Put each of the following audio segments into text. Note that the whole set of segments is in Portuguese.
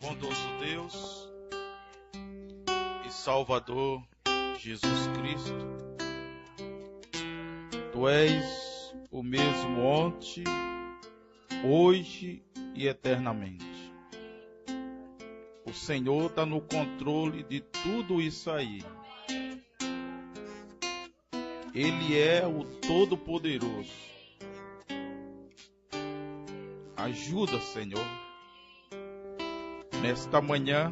Bondoso Deus e Salvador Jesus Cristo, Tu és o mesmo ontem, hoje e eternamente. O Senhor está no controle de tudo isso aí. Ele é o Todo-Poderoso. Ajuda, Senhor. Nesta manhã,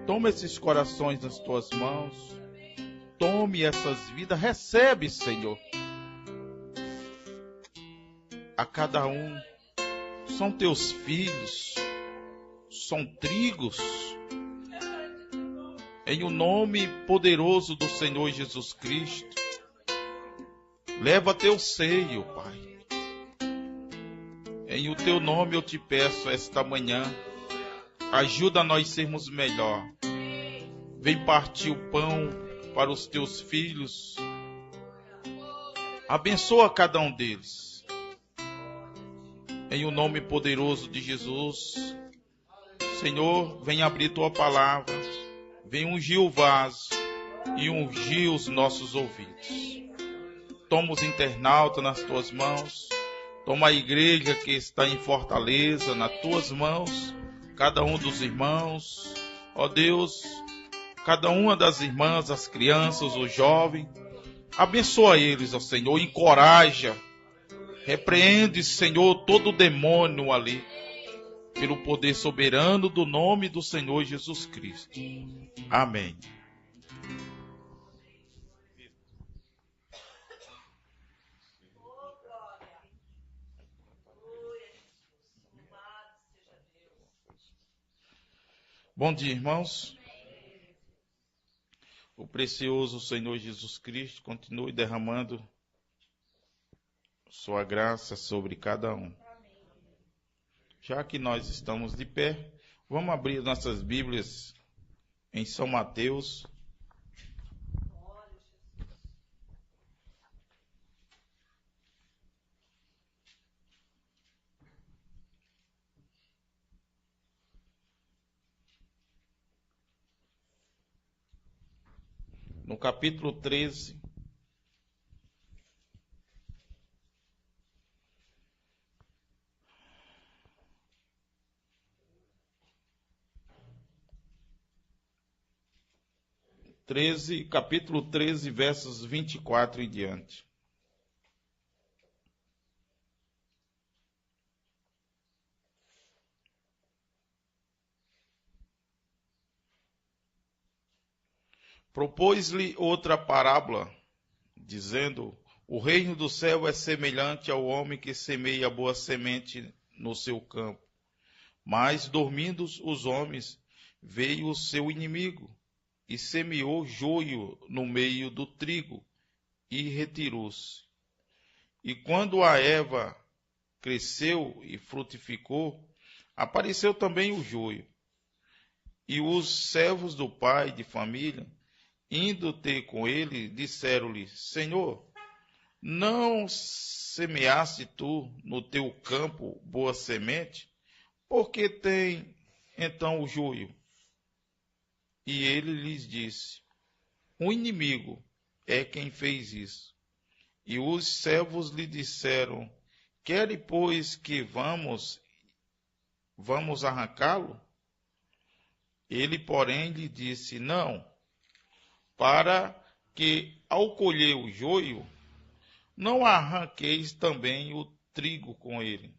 toma esses corações nas tuas mãos. Tome essas vidas. Recebe, Senhor. A cada um. São teus filhos. São trigos. Em o nome poderoso do Senhor Jesus Cristo. Leva teu seio, Pai. Em o teu nome eu te peço esta manhã. Ajuda nós sermos melhor. Vem partir o pão para os teus filhos. Abençoa cada um deles. Em o nome poderoso de Jesus. Senhor, vem abrir tua palavra. Vem ungir o vaso e ungir os nossos ouvidos. Toma os internautas nas tuas mãos. Toma a igreja que está em Fortaleza nas tuas mãos. Cada um dos irmãos. Ó Deus, cada uma das irmãs, as crianças, os jovens. Abençoa eles, ó Senhor. Encoraja. Repreende, Senhor, todo demônio ali. Pelo poder soberano do nome do Senhor Jesus Cristo. Amém. Bom dia, irmãos. O precioso Senhor Jesus Cristo continue derramando sua graça sobre cada um. Já que nós estamos de pé, vamos abrir nossas Bíblias em São Mateus. No capítulo 13. Capítulo 13, versos 24 em diante. Propôs-lhe outra parábola, dizendo: o reino do céu é semelhante ao homem que semeia boa semente no seu campo. Mas, dormindo os homens, veio o seu inimigo, e semeou joio no meio do trigo, e retirou-se. E quando a erva cresceu e frutificou, apareceu também o joio. E os servos do pai de família, indo ter com ele, disseram-lhe: Senhor, não semeaste tu no teu campo boa semente? Por que tem então o joio? E ele lhes disse: o inimigo é quem fez isso. E os servos lhe disseram: quere, pois, que vamos arrancá-lo? Ele, porém, lhe disse: não, para que, ao colher o joio, não arranqueis também o trigo com ele.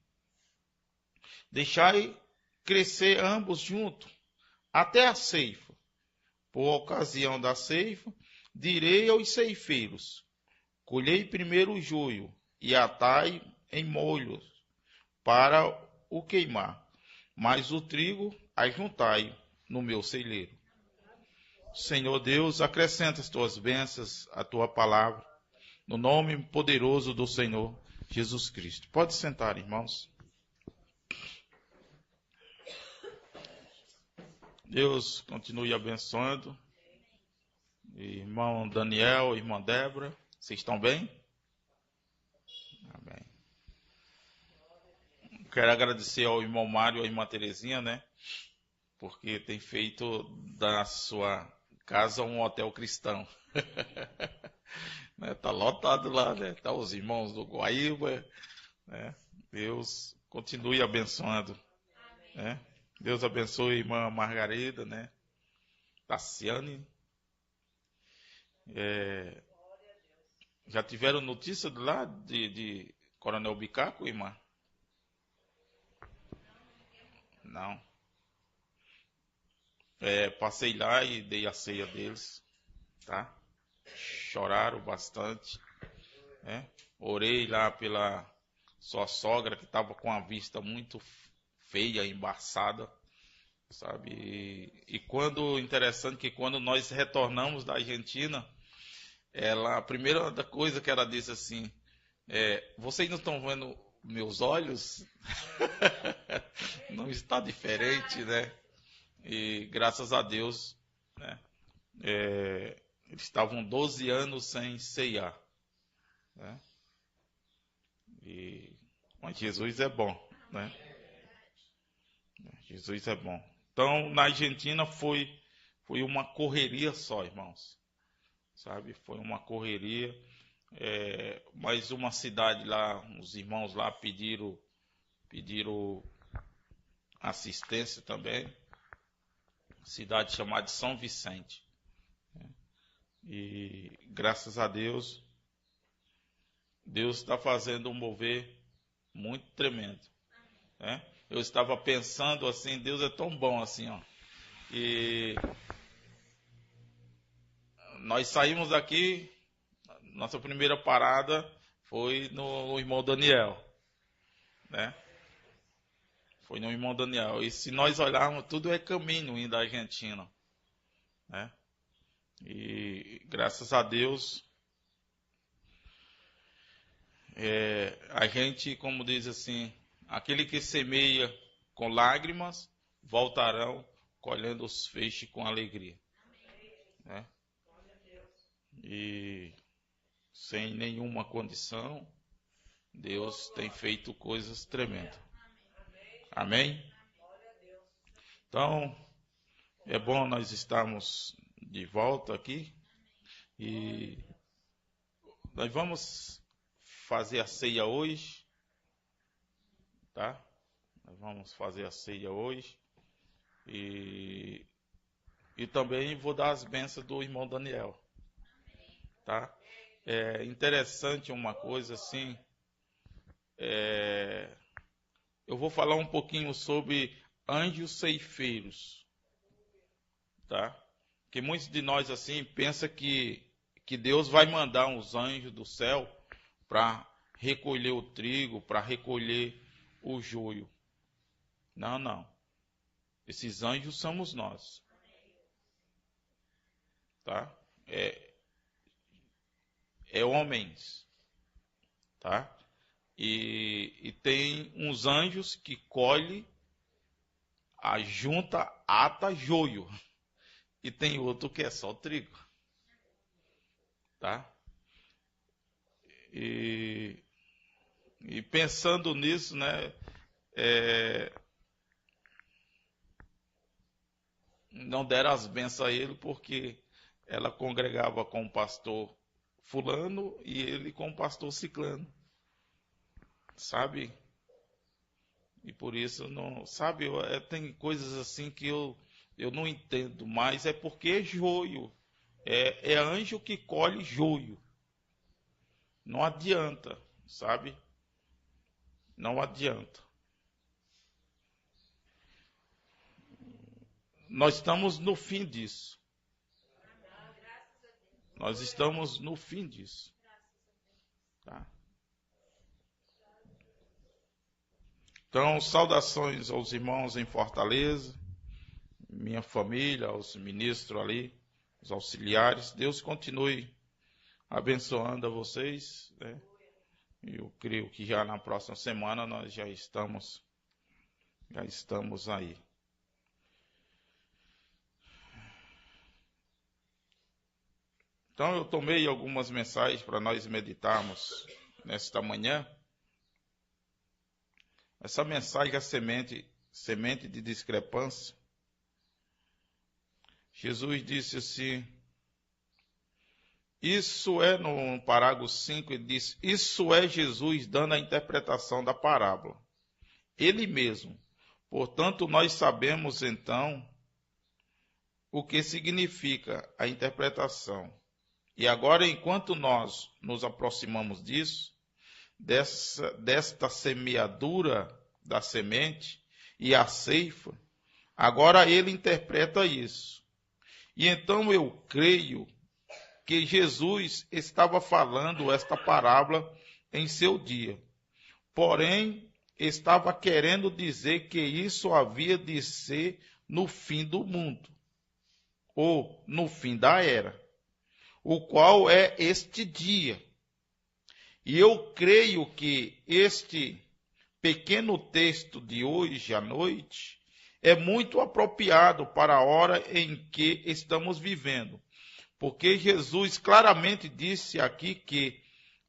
Deixai crescer ambos juntos, até a ceifa. Por ocasião da ceifa, direi aos ceifeiros: colhei primeiro o joio, e atai em molhos, para o queimar, mas o trigo ajuntai no meu celeiro. Senhor Deus, acrescenta as tuas bênçãos à tua palavra, no nome poderoso do Senhor Jesus Cristo. Pode sentar, irmãos. Deus continue abençoando. Irmão Daniel, irmã Débora, vocês estão bem? Amém. Quero agradecer ao irmão Mário e à irmã Terezinha, né? porque tem feito da sua casa um hotel cristão. Né? Tá lotado lá, né? Tá os irmãos do Guaíba, né? Deus continue abençoando, né? Deus abençoe a irmã Margarida, né? Tassiane. Já tiveram notícia de lá de Coronel Bicaco, irmã? Não. Passei lá e dei a ceia deles, tá? Choraram bastante, né? Orei lá pela sua sogra, que estava com a vista muito feia, embaçada, sabe? E quando, interessante que quando nós retornamos da Argentina, a primeira coisa que ela disse assim, vocês não estão vendo meus olhos? Não está diferente, né? E graças a Deus, né? Eles estavam 12 anos sem ceiar, né? Mas Jesus é bom, né? Jesus é bom. Então, na Argentina foi uma correria só, irmãos, sabe? Foi uma correria. Mas uma cidade lá, os irmãos lá pediram assistência também. Cidade chamada São Vicente. E graças a Deus, Deus está fazendo um mover muito tremendo, né? Eu estava pensando assim, Deus é tão bom assim, ó. E nós saímos daqui, nossa primeira parada foi no irmão Daniel, né? Foi no irmão Daniel. E se nós olharmos, tudo é caminho indo da Argentina, né? E graças a Deus, a gente, como diz assim, aquele que semeia com lágrimas, voltarão colhendo os feixes com alegria, né? E sem nenhuma condição, Deus tem feito coisas tremendas. Amém? Então, é bom nós estarmos de volta aqui e nós vamos fazer a ceia hoje, tá? Nós vamos fazer a ceia hoje e também vou dar as bênçãos do irmão Daniel, tá? É interessante uma coisa assim, eu vou falar um pouquinho sobre anjos ceifeiros, tá? Porque muitos de nós assim pensa que Deus vai mandar uns anjos do céu para recolher o trigo, para recolher o joio. Não, não. Esses anjos somos nós, tá? É homens, tá? E tem uns anjos que colhe, ajunta, ata joio. E tem outro que é só trigo, tá? E pensando nisso, né? Não deram as bênçãos a ele porque ela congregava com o pastor fulano e ele com o pastor ciclano, sabe? E por isso não, sabe? Tem coisas assim que eu não entendo, mas é porque é joio, é anjo que colhe joio. Não adianta, sabe? Não adianta. Nós estamos no fim disso. Nós estamos no fim disso. Tá? Então, saudações aos irmãos em Fortaleza, minha família, aos ministros ali, os auxiliares. Deus continue abençoando a vocês, né? Eu creio que já na próxima semana nós já estamos aí. Então eu tomei algumas mensagens para nós meditarmos nesta manhã. Essa mensagem é semente de discrepância. Jesus disse assim, isso é no parágrafo 5, ele diz, isso é Jesus dando a interpretação da parábola. Ele mesmo. Portanto, nós sabemos então o que significa a interpretação. E agora, enquanto nós nos aproximamos disso, desta semeadura da semente e a ceifa, agora ele interpreta isso. E então eu creio que Jesus estava falando esta parábola em seu dia. Porém, estava querendo dizer que isso havia de ser no fim do mundo, ou no fim da era, o qual é este dia. E eu creio que este pequeno texto de hoje à noite é muito apropriado para a hora em que estamos vivendo. Porque Jesus claramente disse aqui que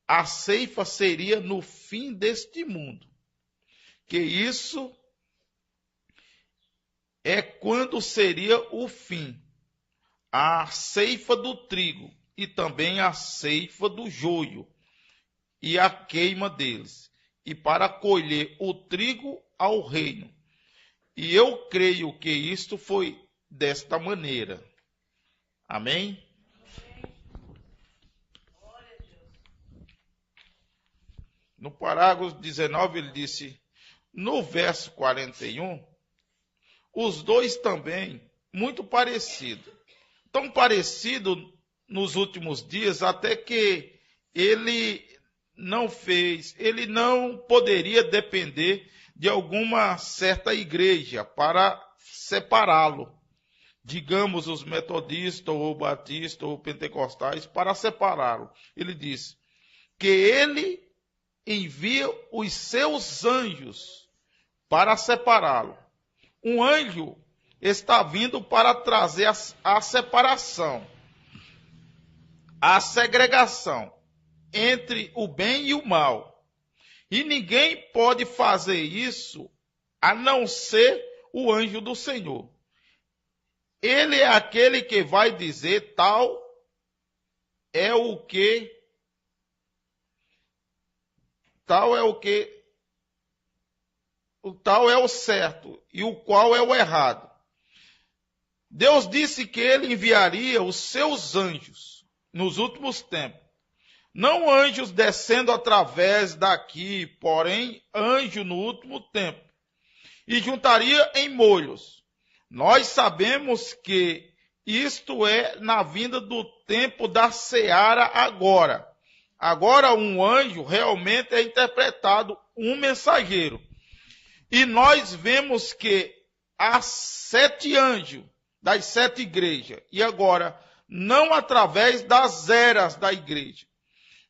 a ceifa seria no fim deste mundo. Que isso é quando seria o fim. A ceifa do trigo e também a ceifa do joio e a queima deles. E para colher o trigo ao reino. E eu creio que isto foi desta maneira. Amém? No parágrafo 19 ele disse, no verso 41, os dois também, muito parecido. Tão parecido nos últimos dias, até que ele não poderia depender de alguma certa igreja para separá-lo. Digamos os metodistas, ou batistas, ou pentecostais, para separá-lo. Ele diz que ele envia os seus anjos para separá-lo. Um anjo está vindo para trazer a separação, a segregação entre o bem e o mal. E ninguém pode fazer isso a não ser o anjo do Senhor. Ele é aquele que vai dizer tal é o tal é o certo e o qual é o errado. Deus disse que ele enviaria os seus anjos nos últimos tempos. Não anjos descendo através daqui, porém anjo no último tempo. E juntaria em molhos. Nós sabemos que isto é na vinda do tempo da seara agora. Agora um anjo realmente é interpretado um mensageiro. E nós vemos que há 7 anjos das 7 igrejas. E agora, não através das eras da igreja.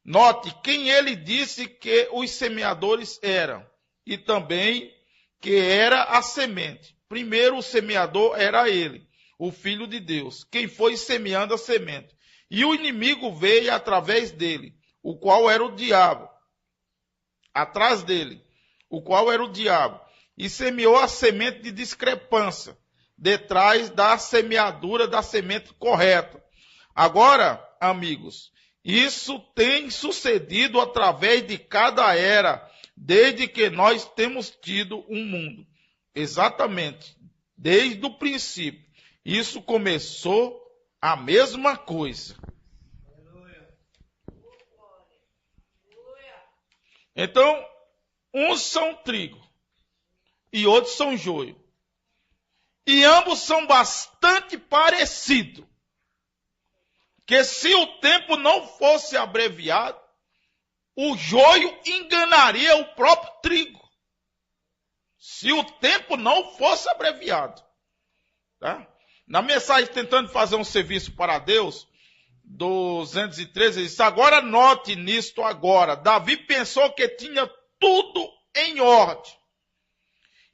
Note quem ele disse que os semeadores eram. E também que era a semente. Primeiro o semeador era ele, o Filho de Deus. Quem foi semeando a semente. E o inimigo veio através dele, o qual era o diabo. Atrás dele, o qual era o diabo. E semeou a semente de discrepância, detrás da semeadura da semente correta. Agora, amigos, isso tem sucedido através de cada era, desde que nós temos tido um mundo. Exatamente, desde o princípio. Isso começou a mesma coisa. Então, uns são trigo e outros são joio. E ambos são bastante parecidos. Que se o tempo não fosse abreviado, o joio enganaria o próprio trigo. Se o tempo não fosse abreviado. Tá? Na mensagem Tentando Fazer um Serviço para Deus, 213, ele disse, agora note nisto agora. Davi pensou que tinha tudo em ordem.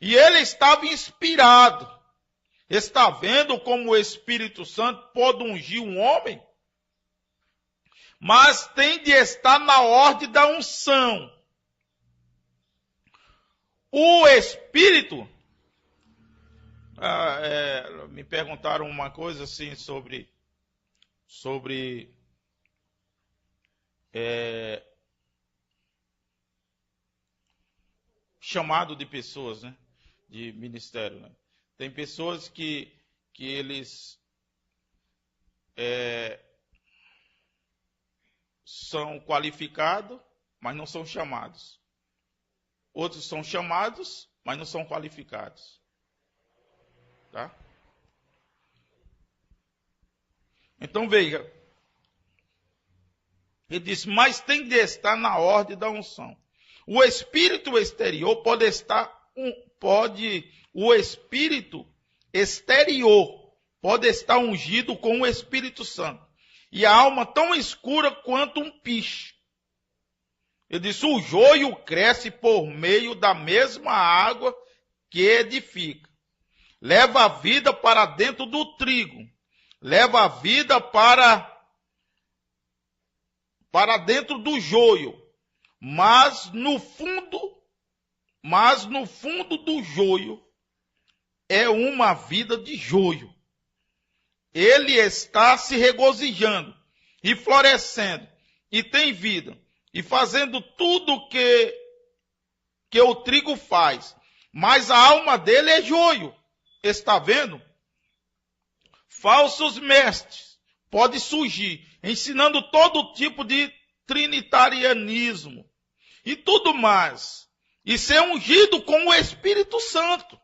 E ele estava inspirado. Está vendo como o Espírito Santo pode ungir um homem? Mas tem de estar na ordem da unção. O Espírito Me perguntaram uma coisa assim sobre chamado de pessoas, né? De ministério, né? Tem pessoas que eles são qualificados, mas não são chamados. Outros são chamados, mas não são qualificados. Tá? Então veja, ele diz, mas tem de estar na ordem da unção. O espírito exterior o espírito exterior pode estar ungido com o Espírito Santo. E a alma tão escura quanto um piche. Ele disse, o joio cresce por meio da mesma água que edifica. Leva a vida para dentro do trigo. Leva a vida para dentro do joio. Mas no fundo do joio é uma vida de joio. Ele está se regozijando e florescendo e tem vida e fazendo tudo que o trigo faz. Mas a alma dele é joio. Está vendo? Falsos mestres podem surgir, ensinando todo tipo de trinitarianismo e tudo mais. E ser ungido com o Espírito Santo.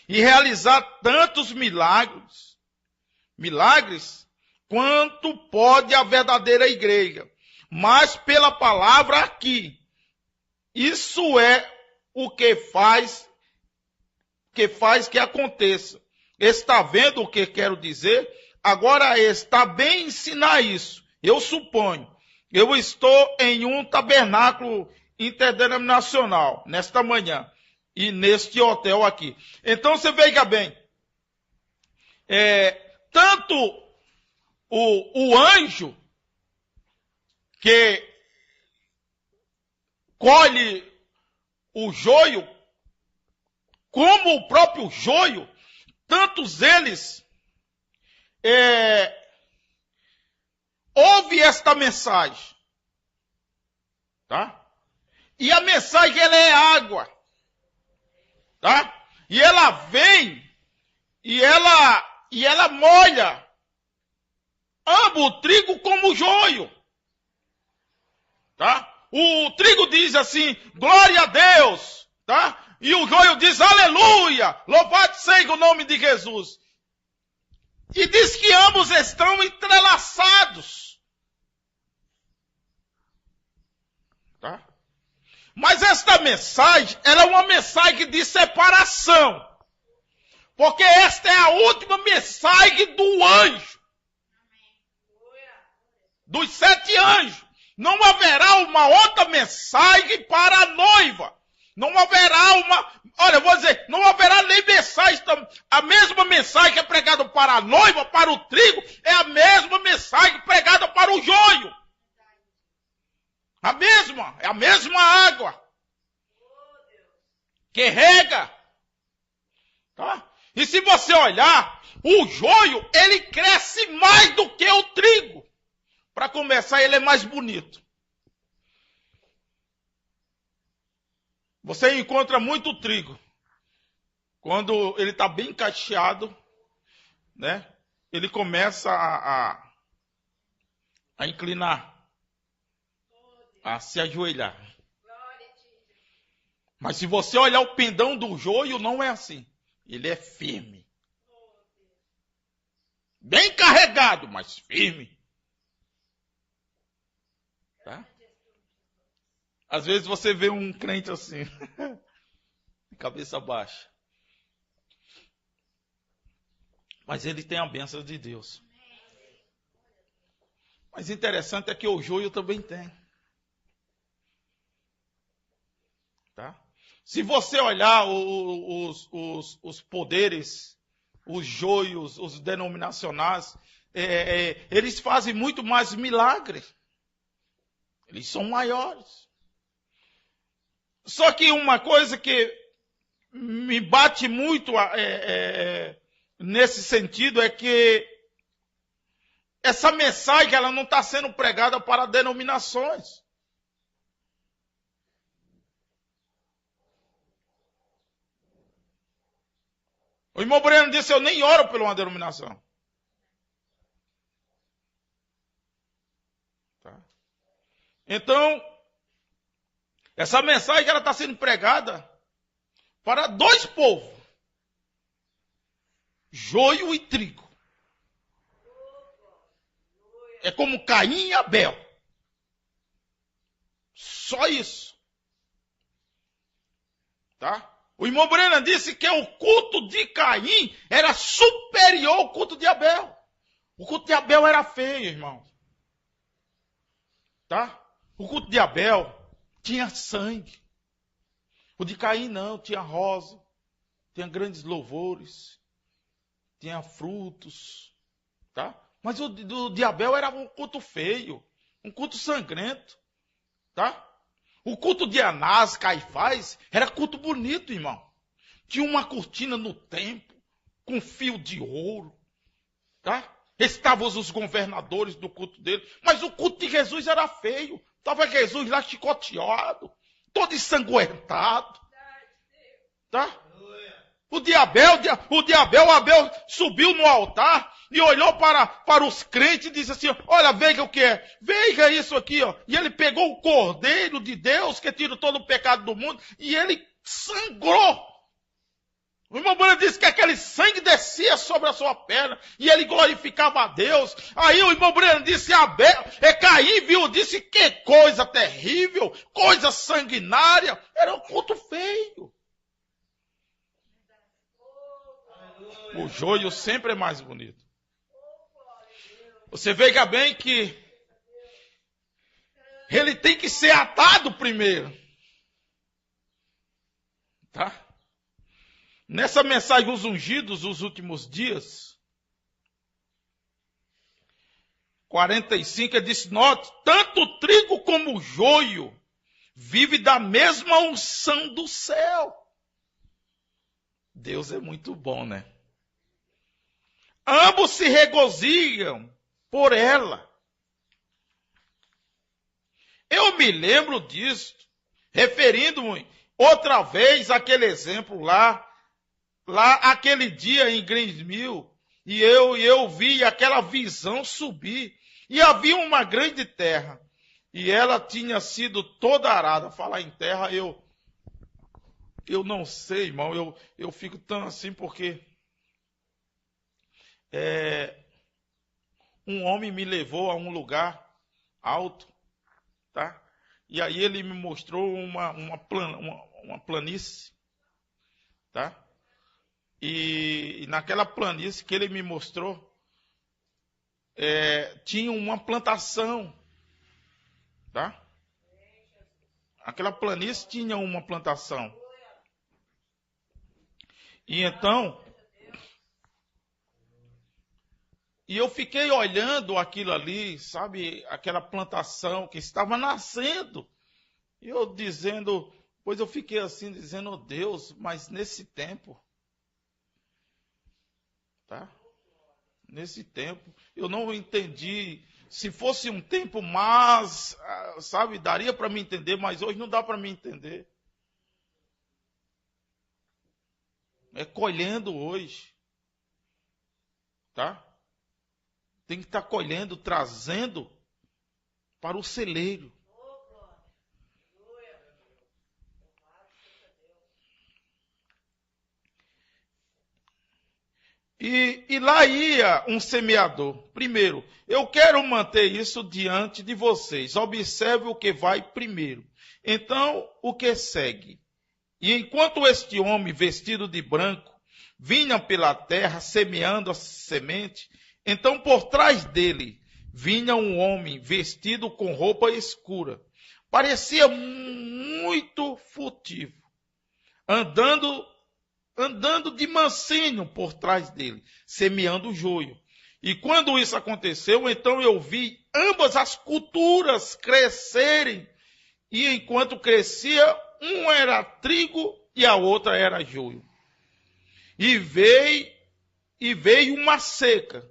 E realizar tantos milagres quanto pode a verdadeira igreja. Mas pela palavra aqui, isso é o que faz que aconteça. Está vendo o que quero dizer? Agora está bem ensinar isso. Eu suponho. Eu estou em um tabernáculo interdenominacional nesta manhã. E neste hotel aqui. Então você veja bem. Tanto o anjo que colhe o joio, como o próprio joio, tantos eles ouvem esta mensagem. Tá? E a mensagem ela é água. Tá? E ela vem e ela molha ambos o trigo como o joio. Tá? O trigo diz assim, glória a Deus, tá? E o joio diz, aleluia, louvado seja o nome de Jesus. E diz que ambos estão entrelaçados. Tá? Mas esta mensagem, ela é uma mensagem de separação. Porque esta é a última mensagem do anjo. Dos 7 anjos. Não haverá uma outra mensagem para a noiva. Não haverá não haverá nem mensagem. A mesma mensagem que é pregada para a noiva, para o trigo, é a mesma mensagem pregada para o joio. É a mesma água que rega. Tá? E se você olhar, o joio, ele cresce mais do que o trigo. Para começar, ele é mais bonito. Você encontra muito trigo. Quando ele está bem cacheado, né? Ele começa a inclinar. A se ajoelhar. Mas se você olhar o pendão do joio, não é assim. Ele é firme. Bem carregado, mas firme. Tá? Às vezes você vê um crente assim, de cabeça baixa. Mas ele tem a bênção de Deus. Mas interessante é que o joio também tem. Tá? Se você olhar os poderes, os joios, os denominacionais, eles fazem muito mais milagres. Eles são maiores. Só que uma coisa que me bate muito nesse sentido é que essa mensagem ela não está sendo pregada para denominações. O irmão Breno disse, eu nem oro por uma denominação. Tá? Então, essa mensagem ela está sendo pregada para dois povos. Joio e trigo. É como Caim e Abel. Só isso. Tá? O irmão Breno disse que o culto de Caim era superior ao culto de Abel. O culto de Abel era feio, irmão. Tá? O culto de Abel tinha sangue. O de Caim não, tinha rosa, tinha grandes louvores, tinha frutos. Tá? Mas o de Abel era um culto feio, um culto sangrento. Tá? O culto de Anás, Caifás, era culto bonito, irmão. Tinha uma cortina no templo, com fio de ouro. Tá? Estavam os governadores do culto dele. Mas o culto de Jesus era feio. Estava Jesus lá chicoteado, todo ensanguentado. Tá? Abel subiu no altar e olhou para os crentes e disse assim, olha, veja o que é, veja isso aqui, ó. E ele pegou o Cordeiro de Deus, que tira todo o pecado do mundo, e ele sangrou. O irmão Breno disse que aquele sangue descia sobre a sua perna, e ele glorificava a Deus. Aí o irmão Breno disse, Caim viu, disse, que coisa terrível, coisa sanguinária, era um culto feio. O joio sempre é mais bonito. Você veja bem que ele tem que ser atado primeiro. Tá? Nessa mensagem, os ungidos, os últimos dias, 45, ele disse, note, tanto o trigo como o joio vive da mesma unção do céu. Deus é muito bom, né? Ambos se regozijam por ela. Eu me lembro disso, referindo-me outra vez àquele exemplo lá aquele dia em Greensmill, e eu vi aquela visão subir, e havia uma grande terra, e ela tinha sido toda arada. Falar em terra, eu não sei, irmão, eu fico tão assim porque um homem me levou a um lugar alto, tá? E aí ele me mostrou uma planície, tá? E naquela planície que ele me mostrou, tinha uma plantação, tá? Aquela planície tinha uma plantação. E então, e eu fiquei olhando aquilo ali, sabe, aquela plantação que estava nascendo. E eu dizendo, pois eu fiquei assim, dizendo, oh Deus, mas nesse tempo, tá? Nesse tempo, eu não entendi. Se fosse um tempo mais, sabe, daria para me entender, mas hoje não dá para me entender. É colhendo hoje, tá? Tem que estar colhendo, trazendo para o celeiro. E lá ia um semeador. Primeiro, eu quero manter isso diante de vocês. Observe o que vai primeiro. Então, o que segue. E enquanto este homem vestido de branco vinha pela terra semeando a semente, então por trás dele vinha um homem vestido com roupa escura. Parecia muito furtivo, andando de mansinho por trás dele, semeando o joio. E quando isso aconteceu, então eu vi ambas as culturas crescerem. E enquanto crescia, um era trigo e a outra era joio. E veio uma seca,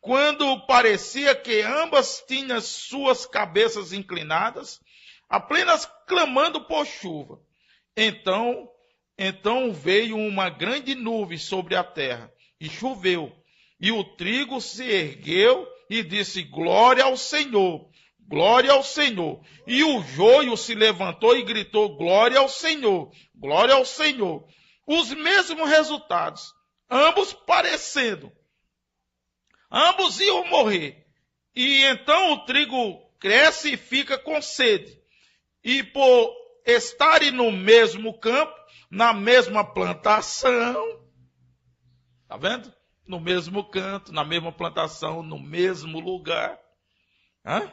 quando parecia que ambas tinham suas cabeças inclinadas, apenas clamando por chuva. Então veio uma grande nuvem sobre a terra, e choveu. E o trigo se ergueu e disse, glória ao Senhor, glória ao Senhor. E o joio se levantou e gritou, glória ao Senhor, glória ao Senhor. Os mesmos resultados, ambos parecendo. Ambos iam morrer. E então o trigo cresce e fica com sede. E por estarem no mesmo campo, na mesma plantação, tá vendo? No mesmo canto, na mesma plantação, no mesmo lugar. Hã?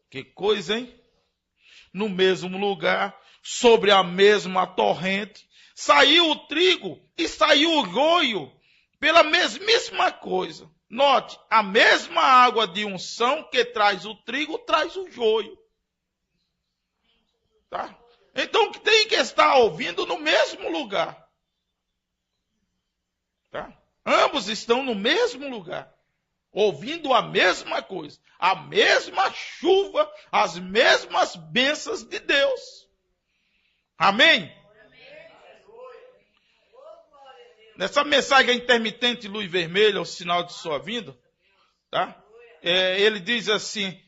Que coisa, hein? No mesmo lugar, sobre a mesma torrente, saiu o trigo e saiu o joio pela mesmíssima coisa. Note, a mesma água de unção que traz o trigo, traz o joio. Tá? Então tem que estar ouvindo no mesmo lugar. Tá? Ambos estão no mesmo lugar, ouvindo a mesma coisa, a mesma chuva, as mesmas bênçãos de Deus. Amém? Nessa mensagem intermitente luz vermelha, o sinal de sua vinda, tá? Ele diz assim,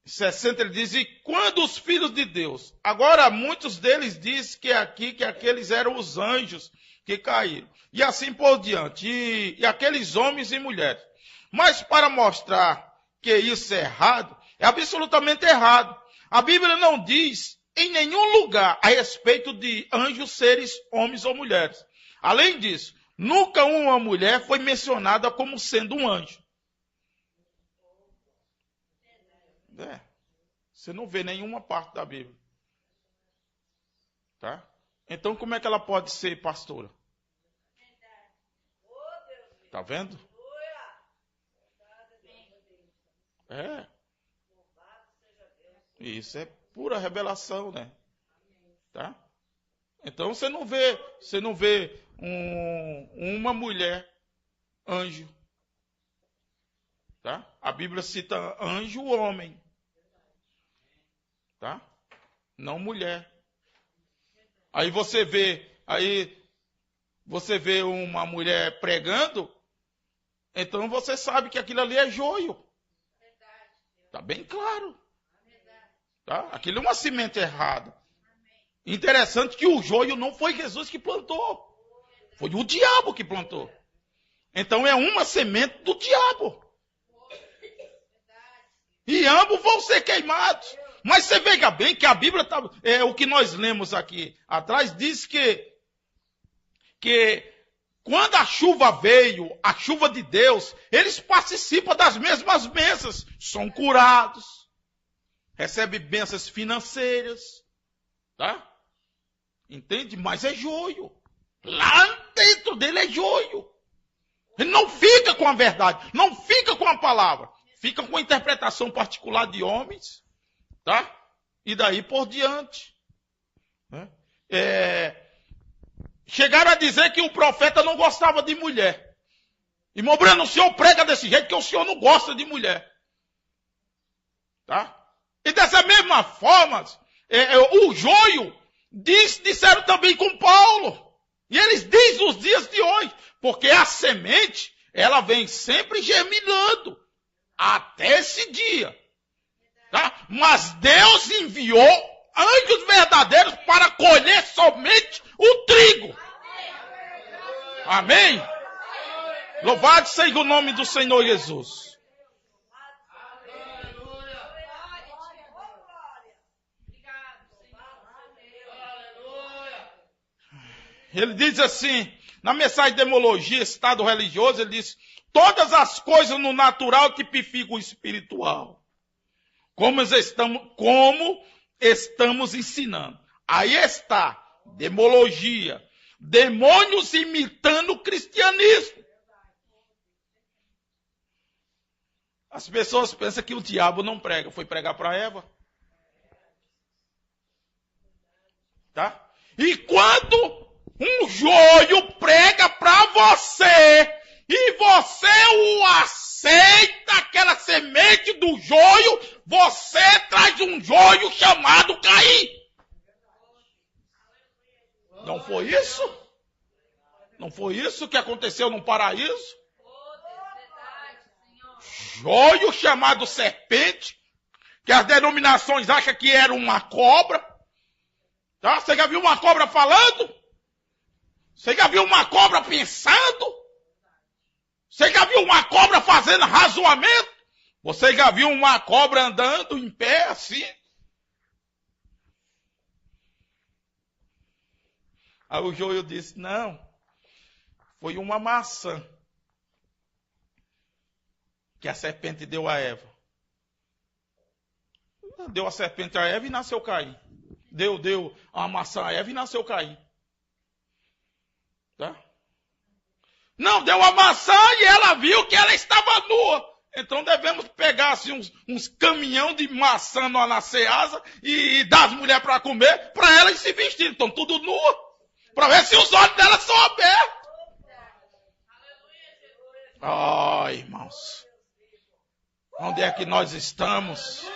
60, ele diz, e quando os filhos de Deus, agora muitos deles dizem que aqueles eram os anjos que caíram, e assim por diante, e aqueles homens e mulheres. Mas para mostrar que isso é errado, é absolutamente errado. A Bíblia não diz em nenhum lugar a respeito de anjos seres homens ou mulheres. Além disso, nunca uma mulher foi mencionada como sendo um anjo. Você não vê nenhuma parte da Bíblia. Tá? Então como é que ela pode ser pastora? Tá vendo? Isso é pura revelação, né? Tá? Então você não vê uma mulher anjo. Tá? A Bíblia cita anjo homem. Tá? Não mulher. Aí você vê uma mulher pregando, então você sabe que aquilo ali é joio. Tá bem claro. Tá? Aquilo é uma semente errada. Interessante que o joio não foi Jesus que plantou. Foi o diabo que plantou. Então é uma semente do diabo. E ambos vão ser queimados. Mas você veja bem que a Bíblia, o que nós lemos aqui atrás, diz que quando a chuva veio, a chuva de Deus, eles participam das mesmas bênçãos. São curados. Recebem bênçãos financeiras. Tá? Entende? Mas é joio. Lá dentro dele é joio. Ele não fica com a verdade. Não fica com a palavra. Fica com a interpretação particular de homens. Tá? E daí por diante. Chegaram a dizer que o profeta não gostava de mulher. Irmão Breno, o senhor prega desse jeito que o senhor não gosta de mulher. Tá? E dessa mesma forma, o joio disseram também com Paulo. E eles dizem nos dias de hoje. Porque a semente, ela vem sempre germinando. Até esse dia. Tá? Mas Deus enviou anjos verdadeiros para colher somente o trigo. Amém? Louvado seja o nome do Senhor Jesus. Ele diz assim, na mensagem de demologia, estado religioso, ele diz, todas as coisas no natural tipificam o espiritual. Como estamos ensinando. Aí está, demologia, demônios imitando o cristianismo. As pessoas pensam que o diabo não prega, foi pregar para Eva. Tá? E quando um joio prega para você, e você o aceita, aquela semente do joio, você traz um joio chamado Caim. Não foi isso? Não foi isso que aconteceu no paraíso? Joio chamado serpente, que as denominações acham que era uma cobra. Tá? Você já viu uma cobra falando? Você já viu uma cobra pensando? Você já viu uma cobra fazendo razoamento? Você já viu uma cobra andando em pé assim? Aí o joio disse, não, foi uma maçã que a serpente deu a Eva. Deu a serpente a Eva e nasceu Caim. Deu a maçã a Eva e nasceu Caim. Tá? Não, deu a maçã e ela viu que ela estava nua. Então devemos pegar assim, uns caminhão de maçã na Ceasa e dar as mulheres para comer, para elas se vestirem. Estão tudo nuas. Para ver se os olhos delas são abertos. Ai, irmãos. Onde é que nós estamos?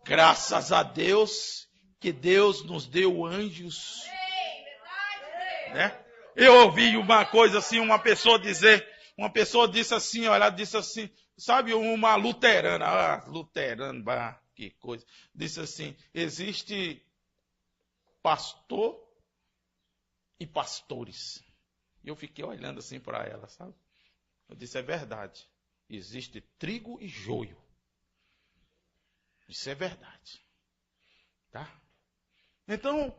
Graças a Deus que Deus nos deu anjos. Né? Eu ouvi uma coisa assim, uma pessoa disse assim, olha, ela disse assim, sabe, uma luterana, luterana, que coisa, disse assim, existe pastor e pastores. E eu fiquei olhando assim para ela, sabe? Eu disse, é verdade, existe trigo e joio. Isso é verdade. Tá? Então,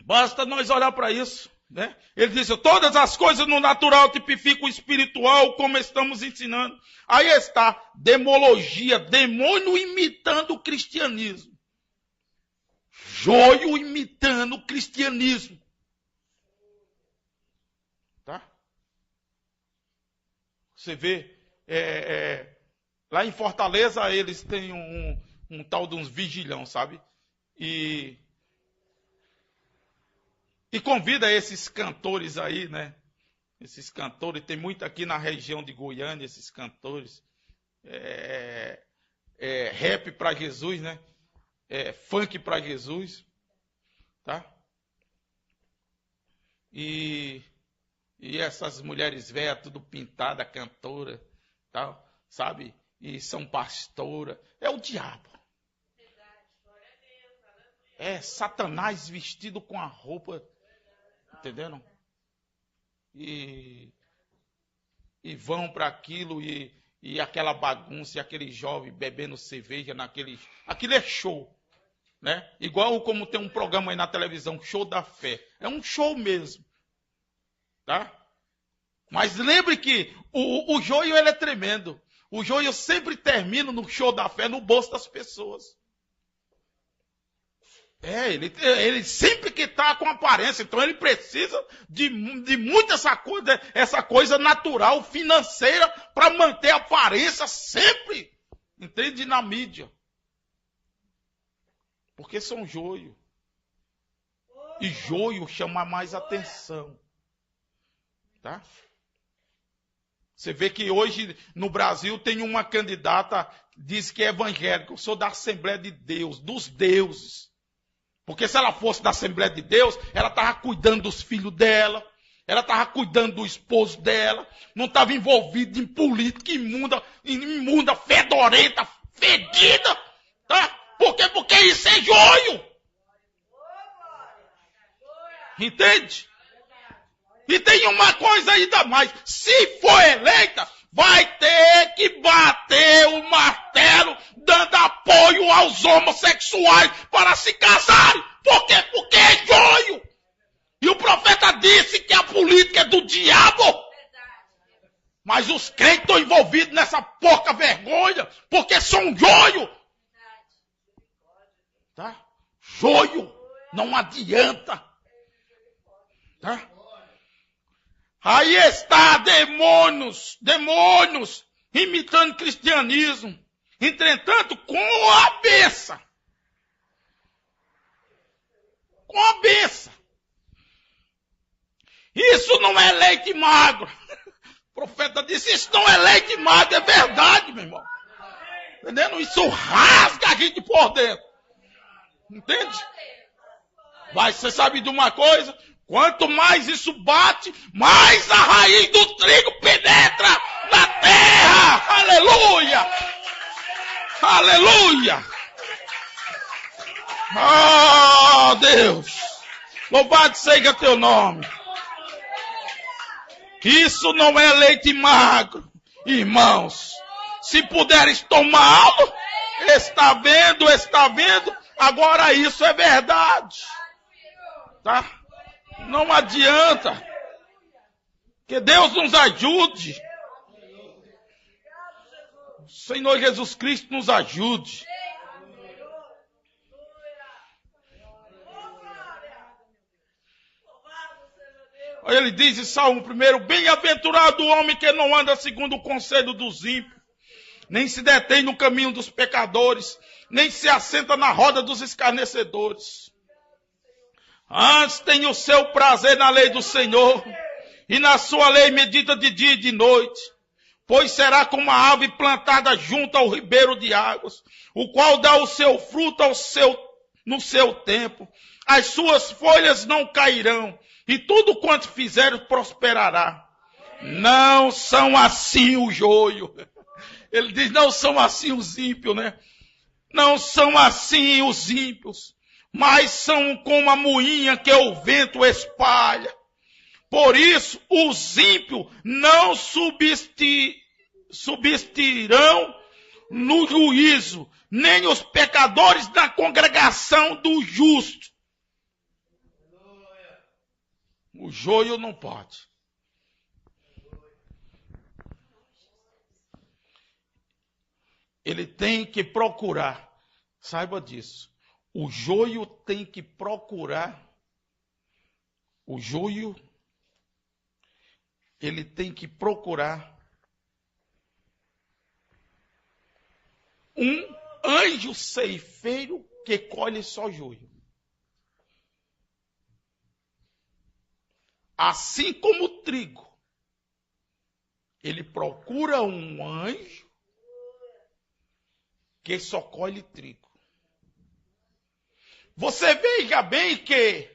basta nós olhar para isso. Né? Ele disse, todas as coisas no natural tipificam o espiritual, como estamos ensinando. Aí está, demologia, demônio imitando o cristianismo. Joio imitando o cristianismo. Tá? Você vê, lá em Fortaleza eles têm um tal de uns vigilhão, sabe? E convida esses cantores aí, né? Esses cantores, tem muito aqui na região de Goiânia, esses cantores. Rap para Jesus, né? Funk para Jesus. Tá? E essas mulheres velhas, tudo pintada, cantora, tal, sabe? E são pastora. É o diabo. É Satanás vestido com a roupa. Entenderam? E vão para aquilo e aquela bagunça, e aquele jovem bebendo cerveja aquilo é show, né? Igual como tem um programa aí na televisão, Show da Fé. É um show mesmo, tá? Mas lembre que o joio ele é tremendo. O joio sempre termina no show da fé no bolso das pessoas. Ele sempre que está com aparência, então ele precisa de muita essa coisa natural, financeira, para manter a aparência sempre, entende, na mídia. Porque são joio. E joio chama mais atenção. Tá? Você vê que hoje no Brasil tem uma candidata, diz que é evangélica, eu sou da Assembleia de Deus, dos deuses. Porque se ela fosse da Assembleia de Deus, ela estava cuidando dos filhos dela, ela estava cuidando do esposo dela, não estava envolvida em política imunda, fedorenta, fedida, tá? Porque isso é joio. Entende? E tem uma coisa ainda mais, se for eleita, vai ter que bater o martelo dando apoio aos homossexuais para se casarem. Por quê? Porque é joio. E o profeta disse que a política é do diabo. Mas os crentes estão envolvidos nessa porca vergonha, porque são joio. Tá? Joio. Não adianta. Tá? Aí está demônios imitando cristianismo, entretanto com a bênção. uma benção. Isso não é leite magro. O profeta disse, isso não é leite magro, é verdade, meu irmão. Entendendo? Isso rasga a gente por dentro. Entende? Mas você sabe de uma coisa? Quanto mais isso bate, mais a raiz do trigo penetra na terra. Aleluia! Aleluia! Oh, Deus! Louvado seja teu nome. Isso não é leite magro, irmãos. Se puderes tomá-lo, está vendo, agora isso é verdade. Tá? Não adianta. Que Deus nos ajude. O Senhor Jesus Cristo nos ajude. Ele diz em Salmo 1, bem-aventurado o homem que não anda segundo o conselho dos ímpios, nem se detém no caminho dos pecadores, nem se assenta na roda dos escarnecedores. Antes tem o seu prazer na lei do Senhor, e na sua lei medita de dia e de noite. Pois será como uma árvore plantada junto ao ribeiro de águas, o qual dá o seu fruto no seu tempo. As suas folhas não cairão, e tudo quanto fizer prosperará. Não são assim o joio. Ele diz, não são assim os ímpios, né? Não são assim os ímpios, mas são como a moinha que o vento espalha. Por isso, os ímpios não subsistirão no juízo, nem os pecadores na congregação do justo. O joio não pode. Ele tem que procurar. Saiba disso. O joio tem que procurar. O joio, ele tem que procurar um anjo ceifeiro que colhe só joio. Assim como o trigo, ele procura um anjo que só colhe trigo. Você veja bem que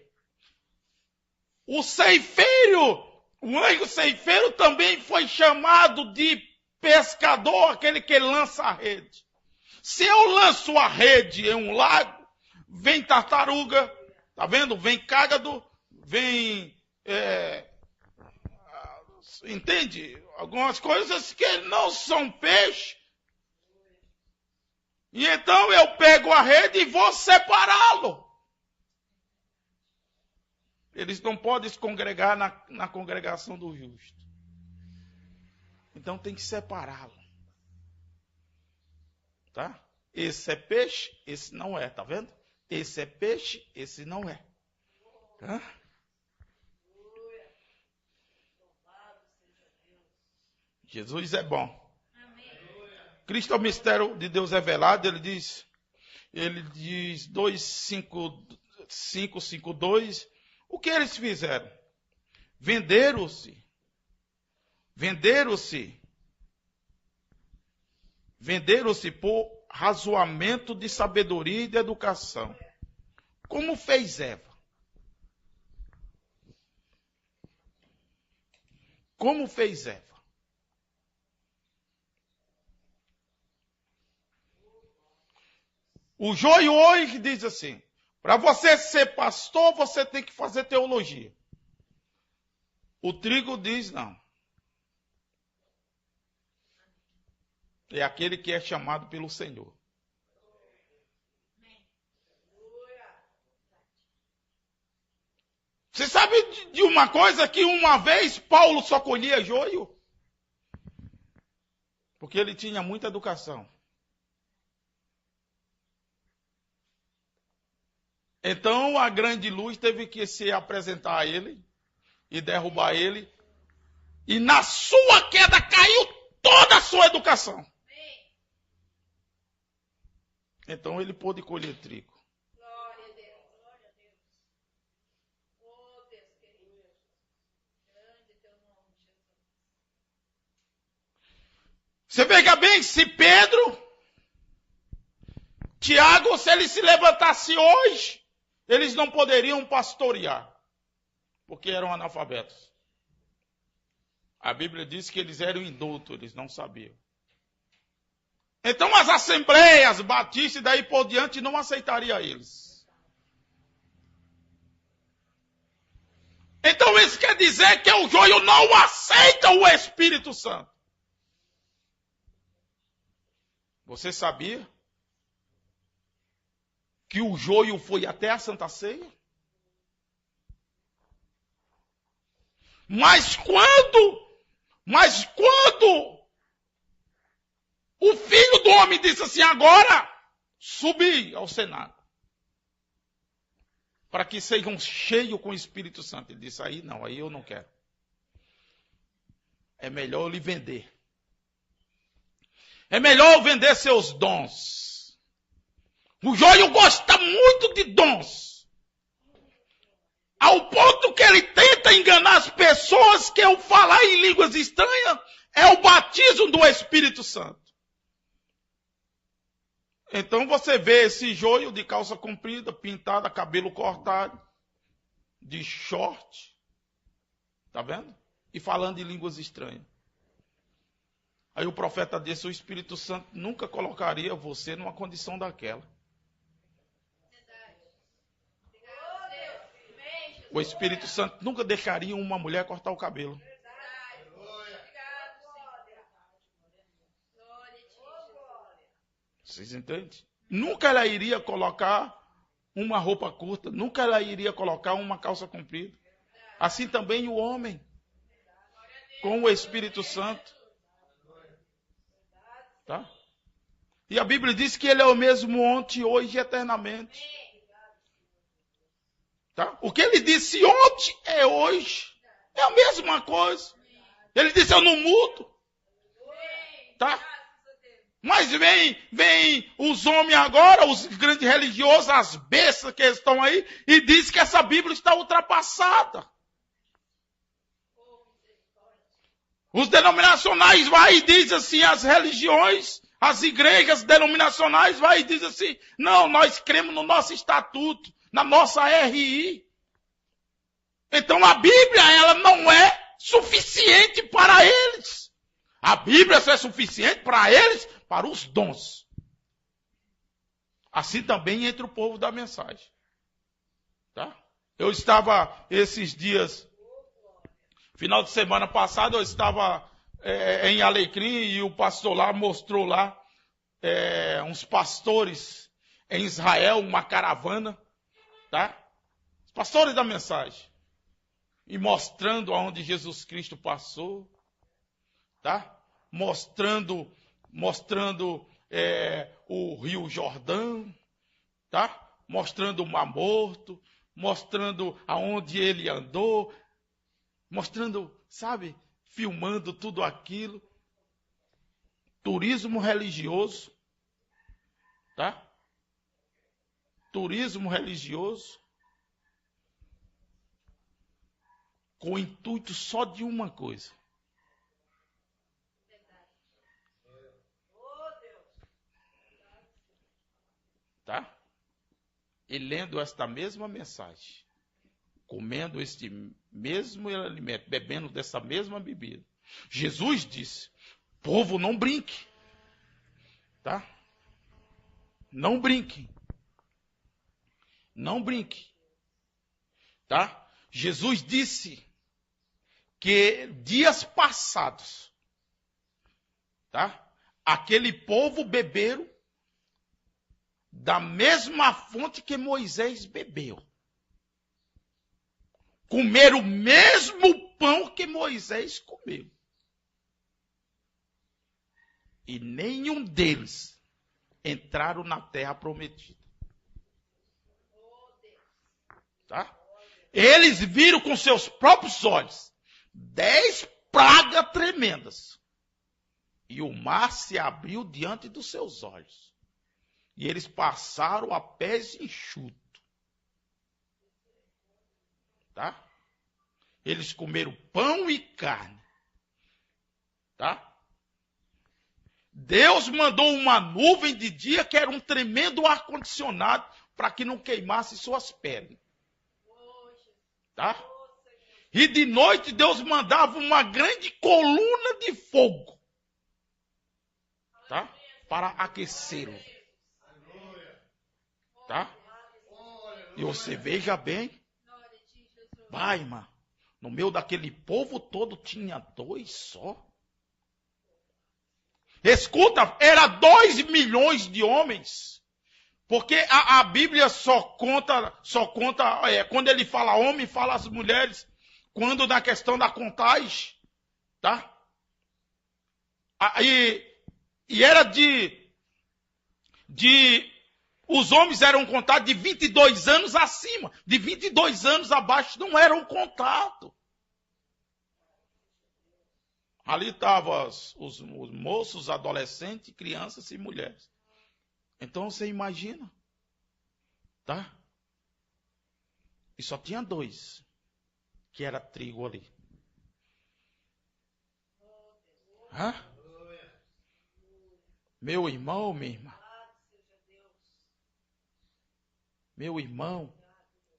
o ceifeiro, o anjo ceifeiro também foi chamado de pescador, aquele que lança a rede. Se eu lanço a rede em um lago, vem tartaruga, tá vendo? Vem cágado, vem... entende? Algumas coisas que não são peixe. E então eu pego a rede e vou separá-lo. Eles não podem se congregar na congregação do justo. Então tem que separá-lo. Tá? Esse é peixe, esse não é, tá vendo? Esse é peixe, esse não é. Tá? Jesus é bom. Cristo é o mistério de Deus revelado, ele diz 2:5:2, o que eles fizeram? Venderam-se por razoamento de sabedoria e de educação. Como fez Eva? Como fez Eva? O joio hoje diz assim, para você ser pastor, você tem que fazer teologia. O trigo diz não. É aquele que é chamado pelo Senhor. Você sabe de uma coisa que uma vez Paulo só colhia joio? Porque ele tinha muita educação. Então a grande luz teve que se apresentar a ele e derrubar ele. E na sua queda caiu toda a sua educação. Então ele pôde colher trigo. Você veja bem, se Pedro, Tiago, se eles se levantassem hoje, eles não poderiam pastorear, porque eram analfabetos. A Bíblia diz que eles eram indultos, eles não sabiam. Então as assembleias batistas e daí por diante não aceitariam eles. Então isso quer dizer que o joio não aceita o Espírito Santo. Você sabia que o joio foi até a Santa Ceia? Mas quando o Filho do Homem disse assim, agora subi ao cenáculo, para que sejam cheios com o Espírito Santo. Ele disse, aí não, aí eu não quero. É melhor eu lhe vender. É melhor eu vender seus dons. O joio gosta muito de dons. Ao ponto que ele tenta enganar as pessoas que eu falar em línguas estranhas é o batismo do Espírito Santo. Então você vê esse joio de calça comprida, pintada, cabelo cortado, de short. Tá vendo? E falando em línguas estranhas. Aí o profeta disse, o Espírito Santo nunca colocaria você numa condição daquela. O Espírito Santo nunca deixaria uma mulher cortar o cabelo. Vocês entendem? Nunca ela iria colocar uma roupa curta. Nunca ela iria colocar uma calça comprida. Assim também o homem. Com o Espírito Santo. Tá? E a Bíblia diz que ele é o mesmo ontem, hoje e eternamente. Tá? O que ele disse ontem é hoje. É a mesma coisa. Ele disse, eu não mudo. Tá? Mas vem os homens agora, os grandes religiosos, as bestas que estão aí, e diz que essa Bíblia está ultrapassada. Os denominacionais vai e diz assim, as religiões, as igrejas denominacionais vai e diz assim, não, nós cremos no nosso estatuto, na nossa RI. Então a Bíblia, ela não é suficiente para eles. A Bíblia só é suficiente para eles, para os dons. Assim também entre o povo da mensagem. Tá? Eu estava esses dias, final de semana passado, eu estava em Alecrim e o pastor lá mostrou lá uns pastores em Israel, uma caravana, tá? Os pastores da mensagem. E mostrando aonde Jesus Cristo passou, tá? Mostrando o Rio Jordão, tá? Mostrando o Mar Morto, mostrando aonde ele andou, mostrando, sabe, filmando tudo aquilo. Turismo religioso, tá? Turismo religioso, com o intuito só de uma coisa. Tá? E lendo esta mesma mensagem, comendo este mesmo alimento, bebendo dessa mesma bebida. Jesus disse, povo, não brinque. Tá? Não brinque. Não brinque. Tá? Jesus disse que dias passados, tá? Aquele povo beberam da mesma fonte que Moisés bebeu. Comeram o mesmo pão que Moisés comeu. E nenhum deles entraram na terra prometida. Tá? Eles viram com seus próprios olhos 10 pragas tremendas. E o mar se abriu diante dos seus olhos. E eles passaram a pés enxutos. Tá? Eles comeram pão e carne. Tá? Deus mandou uma nuvem de dia que era um tremendo ar-condicionado para que não queimasse suas peles. Tá? E de noite Deus mandava uma grande coluna de fogo. Tá? Para aquecê-lo. Tá? E você veja bem. Vai, irmã. No meio daquele povo todo tinha 2 só. Escuta, era 2 milhões de homens. Porque a Bíblia só conta quando ele fala homem, fala as mulheres. Quando na questão da contagem, tá? E era os homens eram contados de 22 anos acima. De 22 anos abaixo não eram contados. Ali estavam os moços, adolescentes, crianças e mulheres. Então você imagina. Tá? E só tinha 2. Que era trigo ali. Hã? Meu irmão, minha irmã. Meu irmão,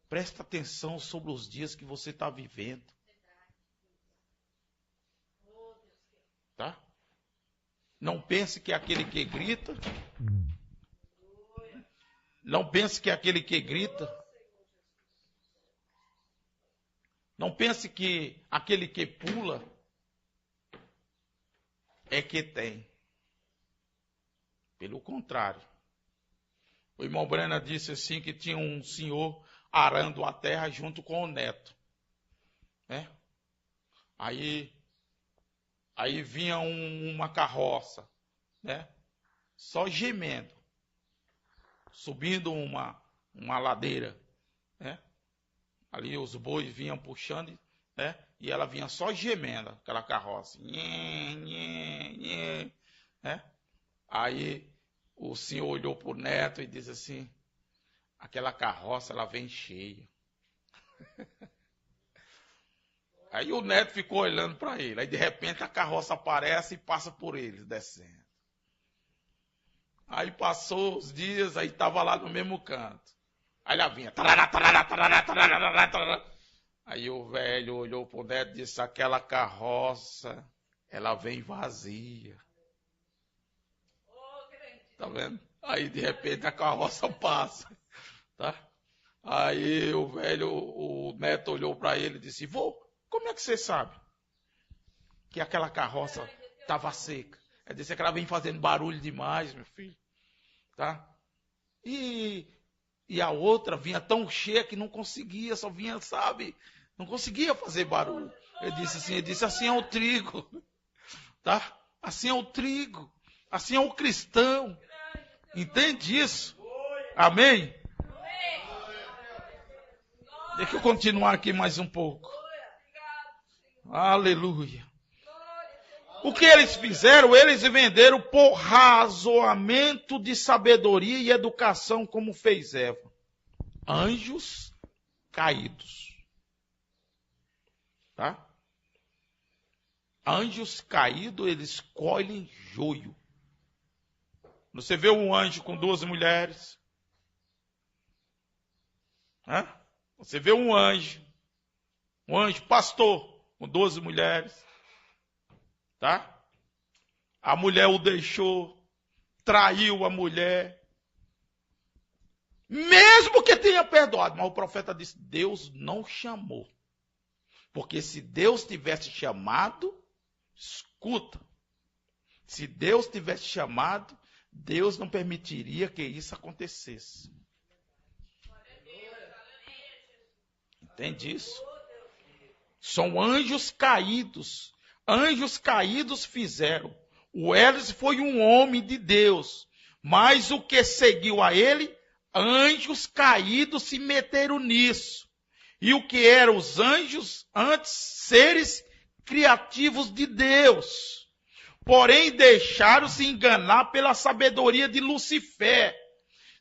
presta atenção sobre os dias que você está vivendo. Tá? Não pense que é aquele que grita. Não pense que é aquele que grita. Não pense que aquele que pula é que tem. Pelo contrário. O irmão Brena disse assim que tinha um senhor arando a terra junto com o neto. Né? Aí vinha uma carroça, né? Só gemendo, subindo uma ladeira. Né? Ali os bois vinham puxando, né? E ela vinha só gemendo, aquela carroça. Né? Aí o senhor olhou para o neto e disse assim, aquela carroça ela vem cheia. Aí o neto ficou olhando para ele. Aí de repente a carroça aparece e passa por eles, descendo. Aí passou os dias, aí estava lá no mesmo canto. Aí ela vinha. Aí o velho olhou para o neto e disse, aquela carroça, ela vem vazia. Tá vendo? Aí de repente a carroça passa. Tá? Aí o neto olhou para ele e disse, vô, como é que você sabe que aquela carroça estava seca? Ele disse que ela vem fazendo barulho demais, meu filho. Tá? E a outra vinha tão cheia que não conseguia, só vinha, sabe? Não conseguia fazer barulho. Ele disse assim é o trigo. Tá? Assim é o trigo. Assim é o cristão. Entende isso? Amém? Deixa eu continuar aqui mais um pouco. Aleluia. O que eles fizeram? Eles venderam por razoamento de sabedoria e educação, como fez Eva. Anjos caídos. Tá? Anjos caídos, eles colhem joio. Você vê um anjo com 2 mulheres. Hã? Você vê um anjo pastor, com 12 mulheres. Tá? A mulher o deixou, traiu a mulher. Mesmo que tenha perdoado, mas o profeta disse, Deus não chamou. Porque se Deus tivesse chamado, escuta, se Deus tivesse chamado, Deus não permitiria que isso acontecesse. Entende isso? São anjos caídos. Anjos caídos fizeram. O Elis foi um homem de Deus. Mas o que seguiu a ele, anjos caídos se meteram nisso. E o que eram os anjos? Antes, seres criativos de Deus. Porém, deixaram-se enganar pela sabedoria de Lucifer.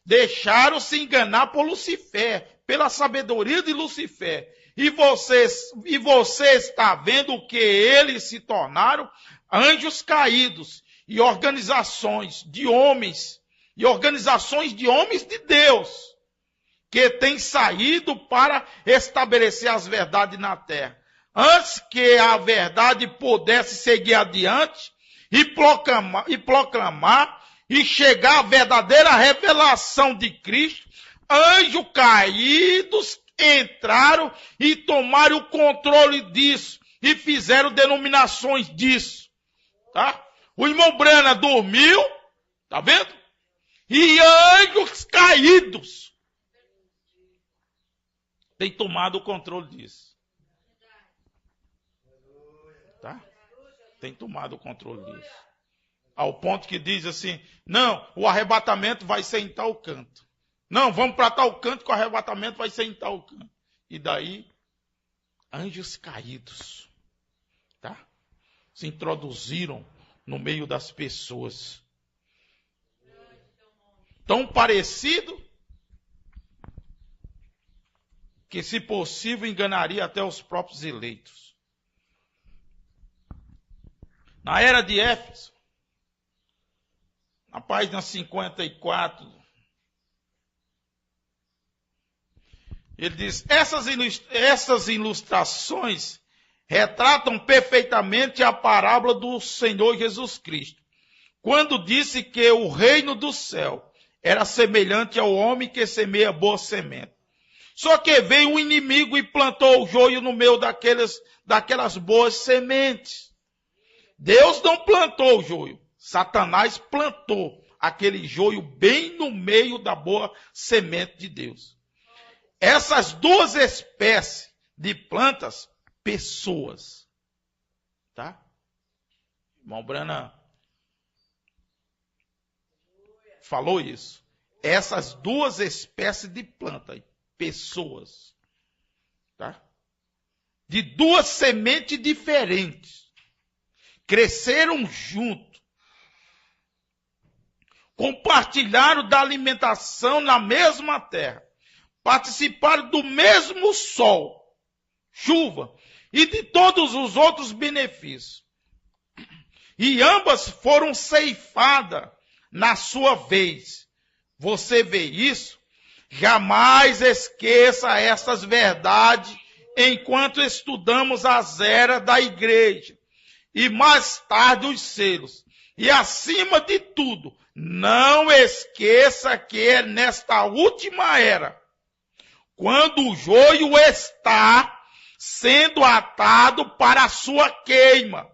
Deixaram-se enganar por Lucifer, pela sabedoria de Lucifer. E você está vendo o que eles se tornaram? Anjos caídos. e organizações de homens de Deus, que têm saído para estabelecer as verdades na terra. Antes que a verdade pudesse seguir adiante e proclamar e chegar à verdadeira revelação de Cristo, anjos caídos entraram e tomaram o controle disso e fizeram denominações disso. Tá? O irmão Brana dormiu, tá vendo? E anjos caídos têm tomado o controle disso. Tá? Tem tomado o controle disso. Ao ponto que diz assim, não, o arrebatamento vai ser em tal canto. Não, vamos para tal canto que o arrebatamento vai ser em tal canto. E daí, anjos caídos, tá? Se introduziram no meio das pessoas. Tão parecido que, se possível, enganaria até os próprios eleitos. Na era de Éfeso, na página 54, ele diz, essas ilustrações retratam perfeitamente a parábola do Senhor Jesus Cristo, quando disse que o reino do céu era semelhante ao homem que semeia boa semente. Só que veio um inimigo e plantou o joio no meio daquelas boas sementes. Deus não plantou o joio. Satanás plantou aquele joio bem no meio da boa semente de Deus. Essas duas espécies de plantas, pessoas. Tá? Irmão Brana falou isso. Essas duas espécies de plantas, pessoas. Tá? De duas sementes diferentes. Cresceram juntos. Compartilharam da alimentação na mesma terra. Participaram do mesmo sol, chuva e de todos os outros benefícios. E ambas foram ceifadas na sua vez. Você vê isso? Jamais esqueça essas verdades enquanto estudamos as eras da igreja e mais tarde os selos. E acima de tudo, não esqueça que é nesta última era, quando o joio está sendo atado para a sua queima,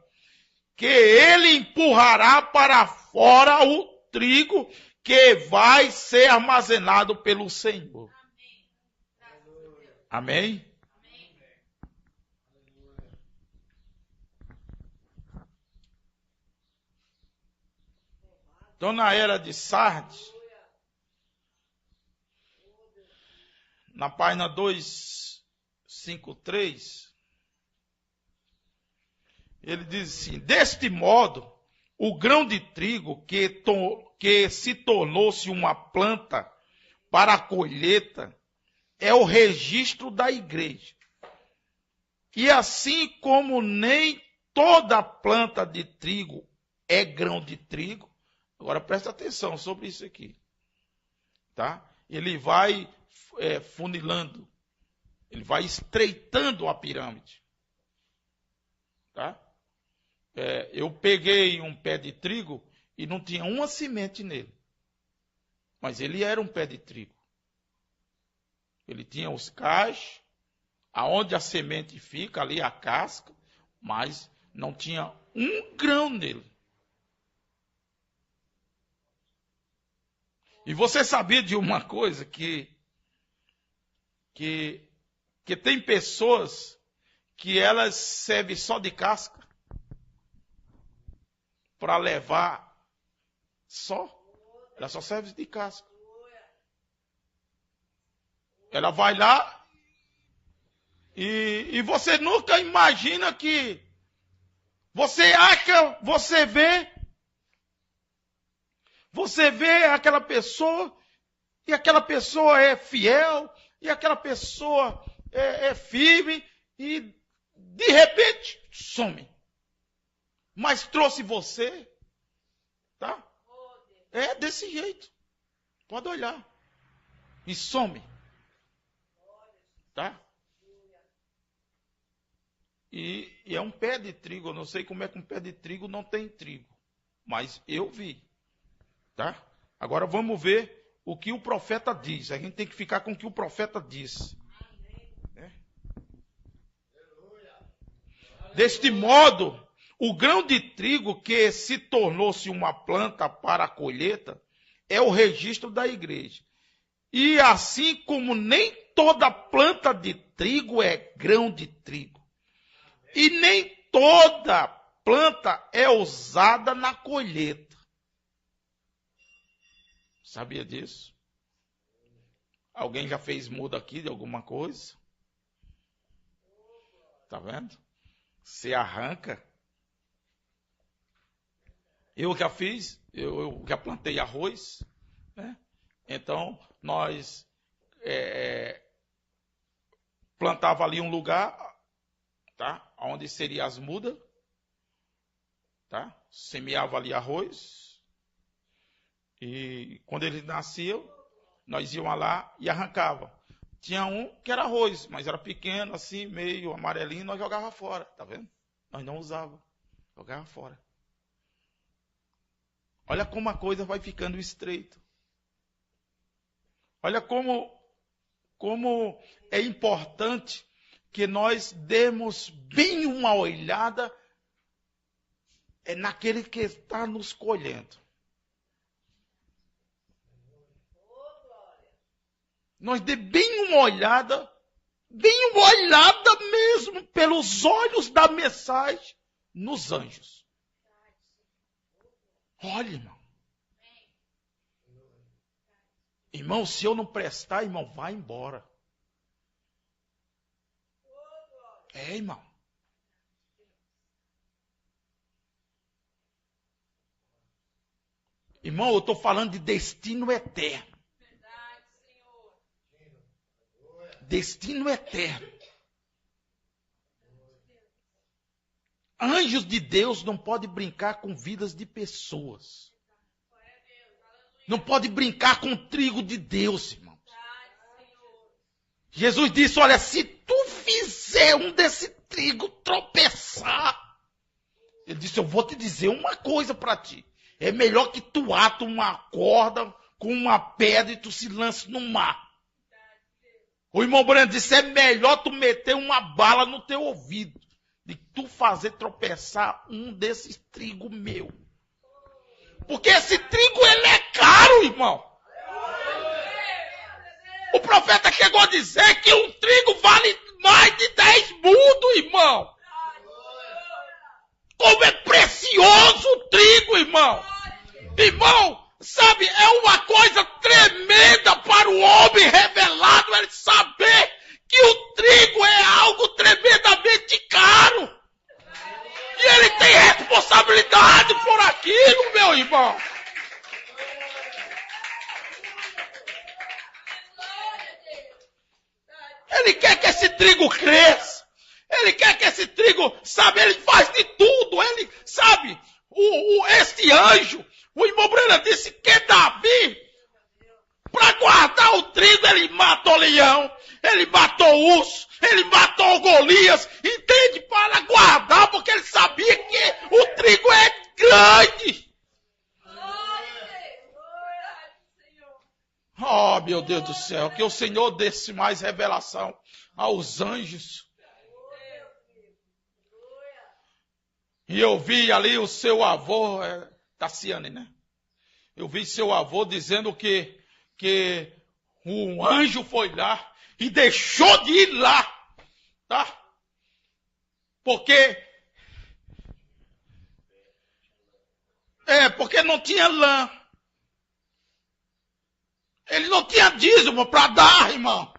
que ele empurrará para fora o trigo que vai ser armazenado pelo Senhor. Amém? Então, na era de Sardes, na página 253, ele diz assim, deste modo, o grão de trigo que se tornou-se uma planta para a colheita é o registro da igreja. E assim como nem toda planta de trigo é grão de trigo, agora presta atenção sobre isso aqui, tá? Ele vai funilando, ele vai estreitando a pirâmide, tá? Eu peguei um pé de trigo e não tinha uma semente nele, mas ele era um pé de trigo. Ele tinha os cachos, aonde a semente fica, ali a casca, mas não tinha um grão nele. E você sabia de uma coisa, que tem pessoas que elas servem só de casca para levar só. Ela só serve de casca. Ela vai lá e você nunca imagina que você acha, você vê aquela pessoa, e aquela pessoa é fiel, e aquela pessoa é firme, e de repente some. Mas trouxe você, Tá? É desse jeito. Pode olhar. E some. Tá? E é um pé de trigo. Eu não sei como é que um pé de trigo não tem trigo. Mas eu vi. Tá? Agora vamos ver o que o profeta diz. A gente tem que ficar com o que o profeta diz. Deste modo, o grão de trigo que se tornou-se uma planta para a colheita é o registro da igreja. E assim como nem toda planta de trigo é grão de trigo, e nem toda planta é usada na colheita. Sabia disso? Alguém já fez muda aqui de alguma coisa? Tá vendo? Você arranca. Eu já fiz, eu já plantei arroz, né? Então, nós plantava ali um lugar, tá? Onde seria as mudas, tá? Semeava ali arroz, e quando eles nasciam, nós íamos lá e arrancava. Tinha um que era arroz, mas era pequeno, assim, meio amarelinho, nós jogava fora, tá vendo? Nós não usava, jogava fora. Olha como a coisa vai ficando estreita. Olha como é importante que nós demos bem uma olhada naquele que está nos colhendo. Nós dê bem uma olhada mesmo, pelos olhos da mensagem, nos anjos. Olha, irmão. Irmão, se eu não prestar, irmão, vai embora. Irmão. Irmão, eu estou falando de destino eterno. Destino eterno. Anjos de Deus não podem brincar com vidas de pessoas. Não pode brincar com o trigo de Deus, irmãos. Jesus disse, olha, se tu fizer um desse trigo tropeçar, ele disse, eu vou te dizer uma coisa para ti. É melhor que tu ate uma corda com uma pedra e tu se lance no mar. O irmão Brando disse, é melhor tu meter uma bala no teu ouvido de tu fazer tropeçar um desses trigo meu. Porque esse trigo, ele é caro, irmão. O profeta chegou a dizer que um trigo vale mais de 10 mundos, irmão. Como é precioso o trigo, irmão. Irmão, sabe, é uma coisa tremenda para o homem revelado ele saber que o trigo é algo tremendamente caro. E ele tem responsabilidade por aquilo, meu irmão. Ele quer que esse trigo cresça. Ele quer que esse trigo, sabe, ele faz de tudo. Ele, sabe, esse anjo, o irmão Breno disse que Davi, para guardar o trigo, ele matou o leão, ele matou o urso, ele matou o Golias, entende? Para guardar, porque ele sabia que o trigo é grande. Oh, meu Deus do céu, que o Senhor desse mais revelação aos anjos. E eu vi ali o seu avô, Tassiane, né? Eu vi seu avô dizendo que um anjo foi lá e deixou de ir lá, tá? Porque não tinha lã. Ele não tinha dízimo para dar, irmão.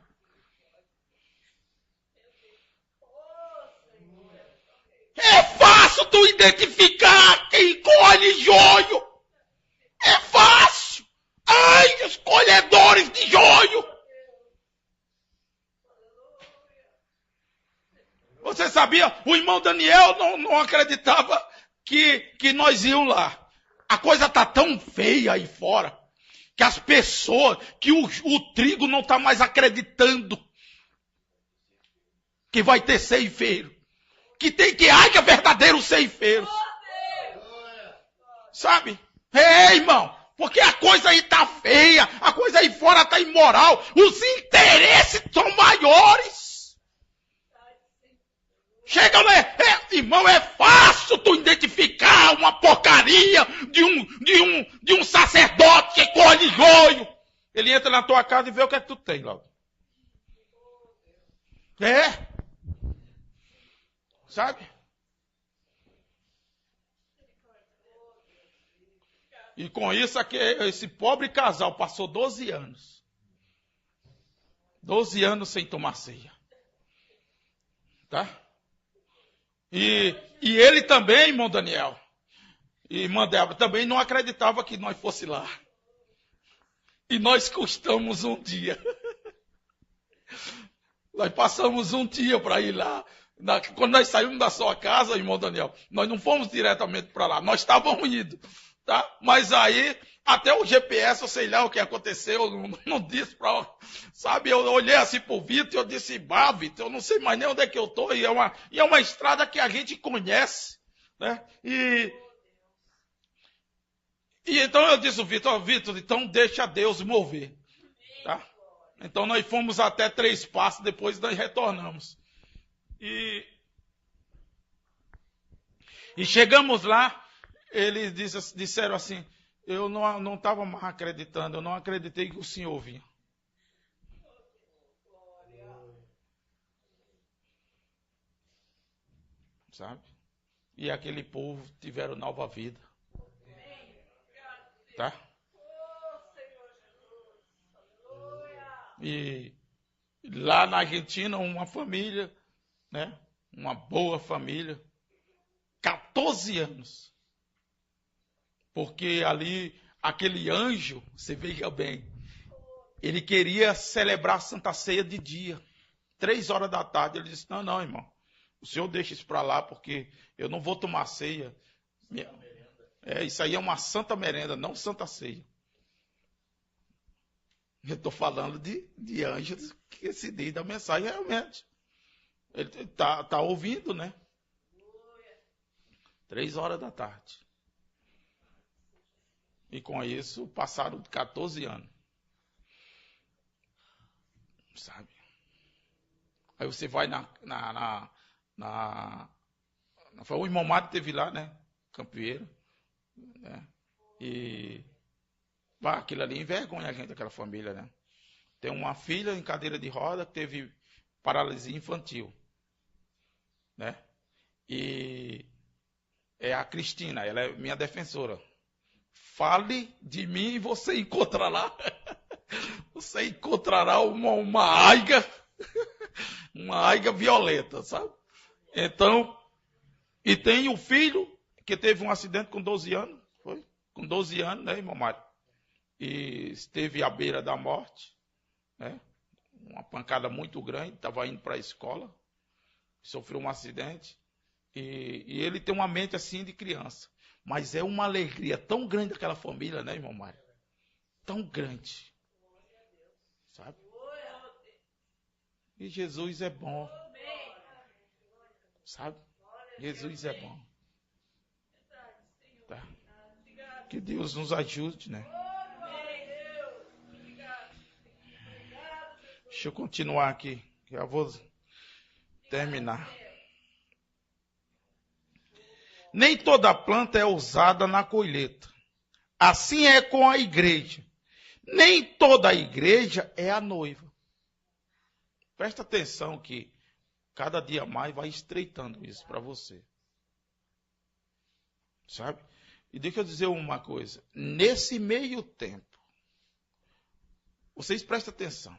É fácil tu identificar quem colhe joio. É fácil. Anjos colhedores de joio. Você sabia? O irmão Daniel não acreditava que nós íamos lá. A coisa está tão feia aí fora, que as pessoas, que o trigo não está mais acreditando que vai ter ceifeiro. Que haja verdadeiro ceifeiro. Sabe? Irmão, porque a coisa aí está feia, a coisa aí fora está imoral, os interesses são maiores. Chega, né? Irmão, é fácil tu identificar uma porcaria de um sacerdote que colhe joio. Ele entra na tua casa e vê o que é que tu tem logo. Sabe? E com isso, esse pobre casal passou 12 anos. 12 anos sem tomar ceia. Tá? E ele também, irmão Daniel, e irmã Débora, também não acreditava que nós fosse lá. E nós custamos um dia. Nós passamos um dia para ir lá. Quando nós saímos da sua casa, irmão Daniel, nós não fomos diretamente para lá. Nós estávamos indo. Tá? Mas aí, até o GPS, eu sei lá o que aconteceu, não disse para... Sabe, eu olhei assim pro Vitor e eu disse, Vitor, eu não sei mais nem onde é que eu estou. E é uma estrada que a gente conhece. Né? E então eu disse, Vitor, então deixa Deus mover. Tá? Então nós fomos até 3 passos, depois nós retornamos. E chegamos lá, eles disseram assim, eu não estava mais acreditando, eu não acreditei que o senhor vinha. Sabe? E aquele povo tiveram nova vida. Tá? E lá na Argentina, uma família, né? Uma boa família, 14 anos. Porque ali, aquele anjo, você veja bem, ele queria celebrar a Santa Ceia de dia. 3 horas da tarde, ele disse, não, irmão, o senhor deixa isso para lá, porque eu não vou tomar ceia. Isso aí é uma santa merenda, não santa ceia. Eu estou falando de anjos que esse dia da mensagem realmente. Ele está ouvindo, né? 3 horas da tarde. E com isso passaram 14 anos. Sabe? Aí você vai foi o irmão Mário teve lá, né? Campieiro. Né? E aquilo ali envergonha a gente, aquela família, né? Tem uma filha em cadeira de roda que teve paralisia infantil. Né? E é a Cristina, ela é minha defensora. Fale de mim e você encontrará. Você encontrará uma aiga, uma aiga violenta, sabe? Então, e tem o filho que teve um acidente com 12 anos, foi? Com 12 anos, né, irmão Mário? E esteve à beira da morte, né? Uma pancada muito grande, estava indo para a escola, sofreu um acidente, e ele tem uma mente assim de criança. Mas é uma alegria tão grande aquela família, né, irmão Mário? Tão grande. Sabe? E Jesus é bom. Sabe? Jesus é bom. Tá? Que Deus nos ajude, né? Deixa eu continuar aqui. Já vou terminar. Nem toda planta é usada na colheita. Assim é com a igreja. Nem toda a igreja é a noiva. Presta atenção que cada dia mais vai estreitando isso para você. Sabe? E deixa eu dizer uma coisa. Nesse meio tempo, vocês prestem atenção.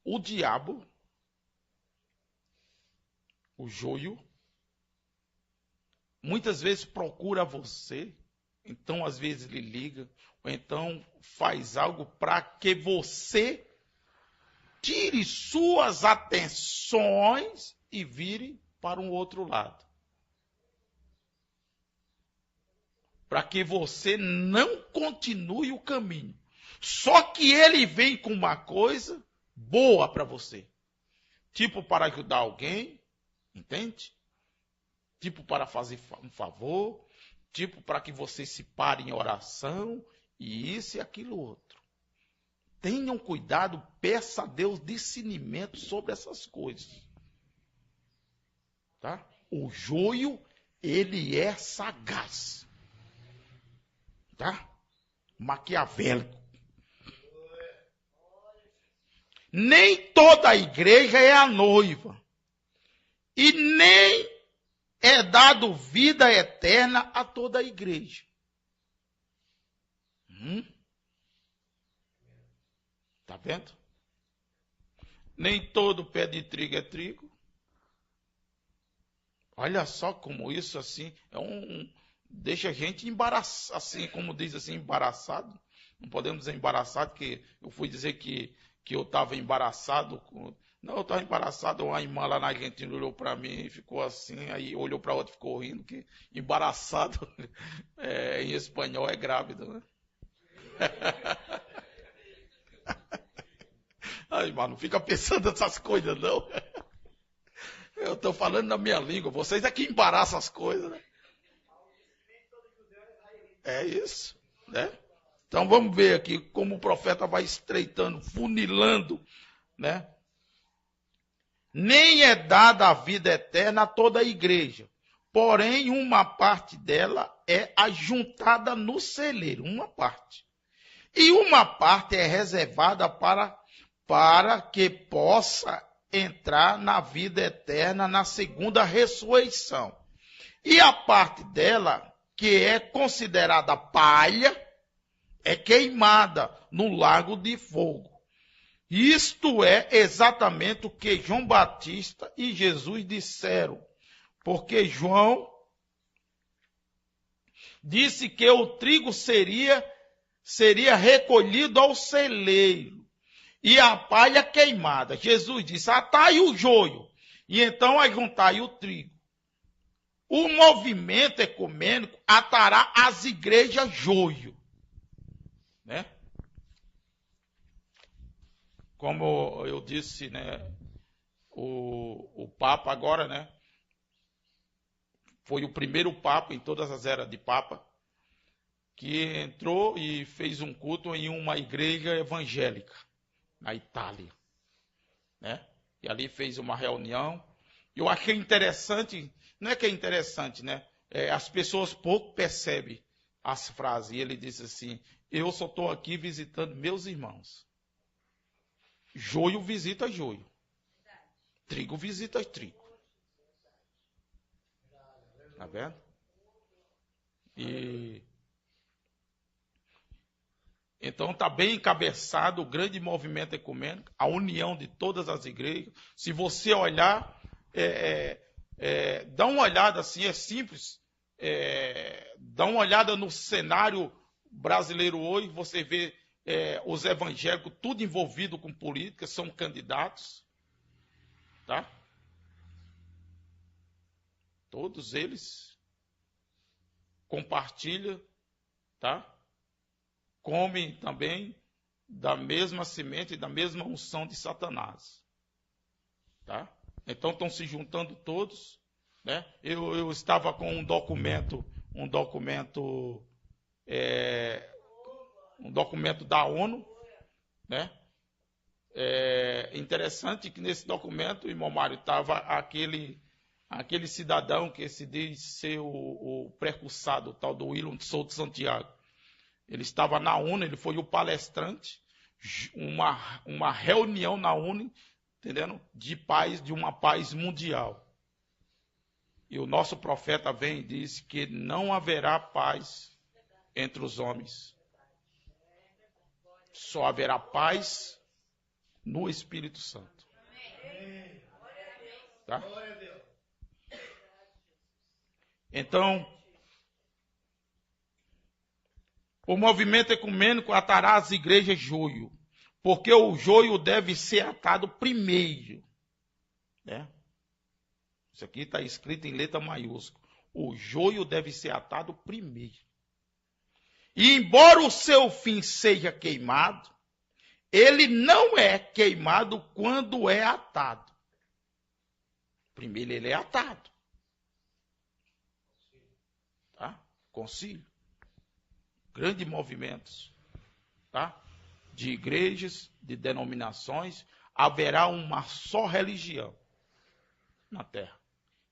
O diabo, o joio, muitas vezes procura você, então às vezes lhe liga, ou então faz algo para que você tire suas atenções e vire para um outro lado. para que você não continue o caminho. Só que ele vem com uma coisa boa para você. Tipo para ajudar alguém, entende? Tipo para fazer um favor, tipo para que você se pare em oração, e isso e aquilo outro. Tenham cuidado, peça a Deus discernimento sobre essas coisas. Tá? O joio, ele é sagaz. Tá? Maquiavélico. Nem toda a igreja é a noiva. E nem é dado vida eterna a toda a igreja. Tá vendo? Nem todo pé de trigo é trigo. Olha só como isso assim deixa a gente embaraçado, assim, como diz assim, embaraçado. Não podemos dizer embaraçado, que eu fui dizer que eu estava embaraçado. Não, eu estava embaraçado. Uma irmã lá na Argentina olhou para mim e ficou assim, aí olhou para outra e ficou rindo, que embaraçado em espanhol é grávido, né? Ai, mano, não fica pensando nessas coisas, não. Eu estou falando na minha língua, vocês é que embaraçam as coisas, né? É isso, né? Então vamos ver aqui como o profeta vai estreitando, funilando, né? Nem é dada a vida eterna a toda a igreja, porém uma parte dela é ajuntada no celeiro, uma parte. E uma parte é reservada para que possa entrar na vida eterna na segunda ressurreição. E a parte dela, que é considerada palha, é queimada no lago de fogo. Isto é exatamente o que João Batista e Jesus disseram, porque João disse que o trigo seria recolhido ao celeiro e a palha queimada. Jesus disse, atai o joio, e então ajuntai o trigo. O movimento ecumênico atará as igrejas joio, né? Como eu disse, né, o Papa agora, né, foi o primeiro Papa em todas as eras de Papa, que entrou e fez um culto em uma igreja evangélica, na Itália, né? E ali fez uma reunião. Eu achei interessante, não é que é interessante, né? As pessoas pouco percebem as frases. E ele disse assim, eu só estou aqui visitando meus irmãos. Joio visita joio. Trigo visita trigo. Tá vendo? E então está bem encabeçado o grande movimento ecumênico, a união de todas as igrejas. Se você olhar, dá uma olhada assim, é simples. Dá uma olhada no cenário brasileiro hoje, você vê os evangélicos tudo envolvido com política, são candidatos, tá? Todos eles compartilham, tá? Comem também da mesma semente, da mesma unção de Satanás, tá? Então estão se juntando todos, né? Eu estava com um documento da ONU, né? Interessante que nesse documento, irmão Mário, estava aquele cidadão que se diz ser o precursado, o tal do Wilson Souto Santiago. Ele estava na ONU, ele foi o palestrante, uma reunião na ONU, entendendo? De uma paz mundial. E o nosso profeta vem e diz que não haverá paz entre os homens. Só haverá paz no Espírito Santo. Tá? Então, o movimento ecumênico atará as igrejas joio, porque o joio deve ser atado primeiro. Né? Isso aqui está escrito em letra maiúscula. O joio deve ser atado primeiro. E embora o seu fim seja queimado, ele não é queimado quando é atado. Primeiro ele é atado. Tá? Concílio. Grandes movimentos. Tá? De igrejas, de denominações. Haverá uma só religião na Terra.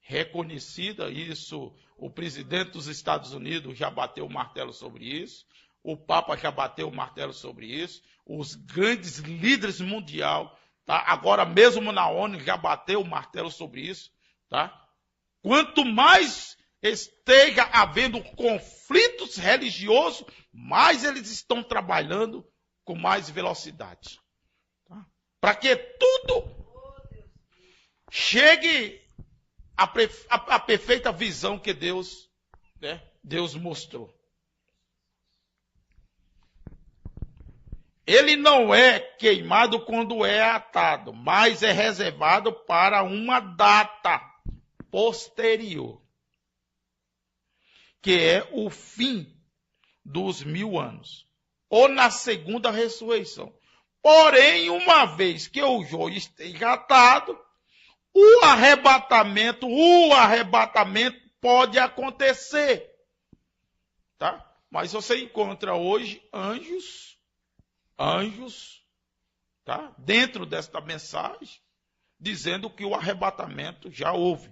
Reconhecida, isso, o presidente dos Estados Unidos já bateu o martelo sobre isso. O Papa já bateu o martelo sobre isso. Os grandes líderes mundiais, tá? Agora mesmo na ONU já bateu o martelo sobre isso. Tá? Quanto mais esteja havendo conflitos religiosos, mais eles estão trabalhando com mais velocidade. Tá? Para que tudo chegue à perfeita visão que Deus mostrou. Ele não é queimado quando é atado, mas é reservado para uma data posterior, que é o fim dos 1000 anos, ou na segunda ressurreição. Porém, uma vez que o joio esteja atado, o arrebatamento pode acontecer. Tá? Mas você encontra hoje anjos, tá? Dentro desta mensagem, dizendo que o arrebatamento já houve.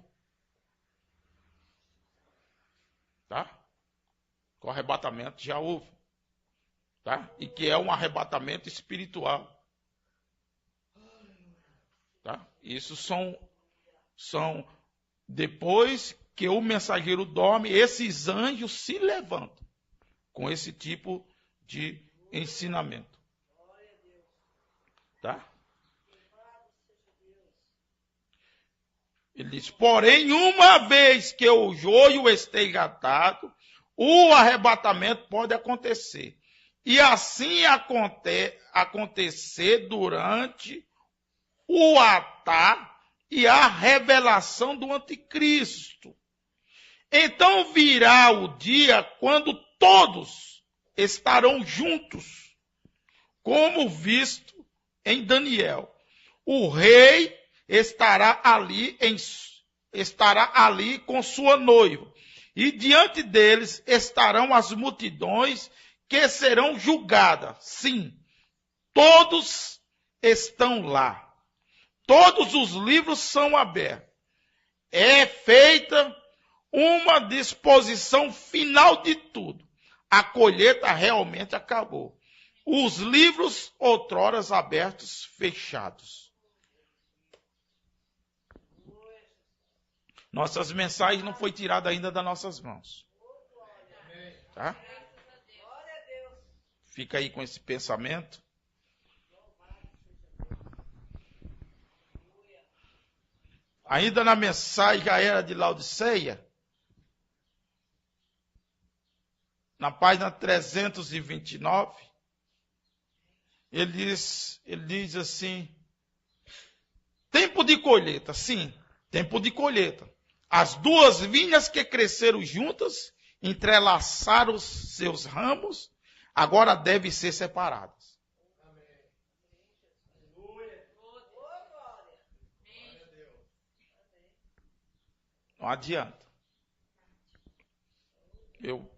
Tá? O arrebatamento já houve. Tá? E que é um arrebatamento espiritual. Tá? Isso são depois que o mensageiro dorme, esses anjos se levantam com esse tipo de ensinamento. Tá? Ele diz, porém, uma vez que o joio esteja atado, o arrebatamento pode acontecer. E assim acontecer durante o atar e a revelação do anticristo. Então virá o dia quando todos estarão juntos, como visto em Daniel. O rei estará ali com sua noiva, e diante deles estarão as multidões que serão julgadas. Sim, todos estão lá. Todos os livros são abertos. É feita uma disposição final de tudo. A colheita realmente acabou. Os livros, outrora abertos, fechados. Nossas mensagens não foi tirada ainda das nossas mãos. Tá? Fica aí com esse pensamento. Ainda na mensagem a era de Laodiceia, na página 329, ele diz assim, tempo de colheita, sim, tempo de colheita. As duas vinhas que cresceram juntas, entrelaçaram os seus ramos, agora devem ser separadas. Não adianta. Eu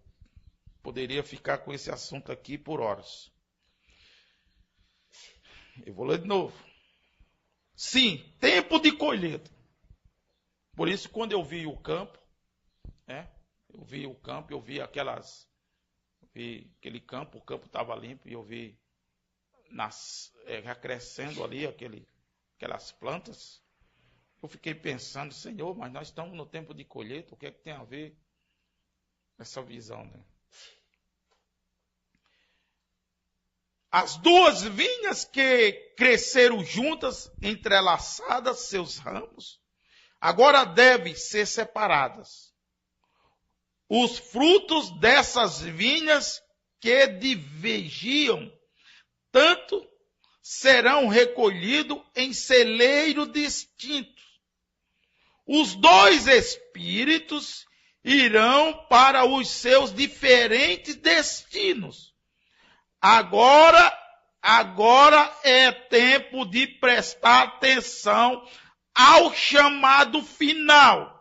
poderia ficar com esse assunto aqui por horas. Eu vou ler de novo. Sim, tempo de colheita. Por isso, quando eu vi o campo, eu vi aquele campo, o campo estava limpo, e eu vi já crescendo ali aquelas plantas. Eu fiquei pensando, Senhor, mas nós estamos no tempo de colheita, o que é que tem a ver essa visão, né? As duas vinhas que cresceram juntas, entrelaçadas, seus ramos, agora devem ser separadas. Os frutos dessas vinhas que divergiam tanto serão recolhidos em celeiro distinto. Os dois espíritos irão para os seus diferentes destinos. Agora é tempo de prestar atenção ao chamado final,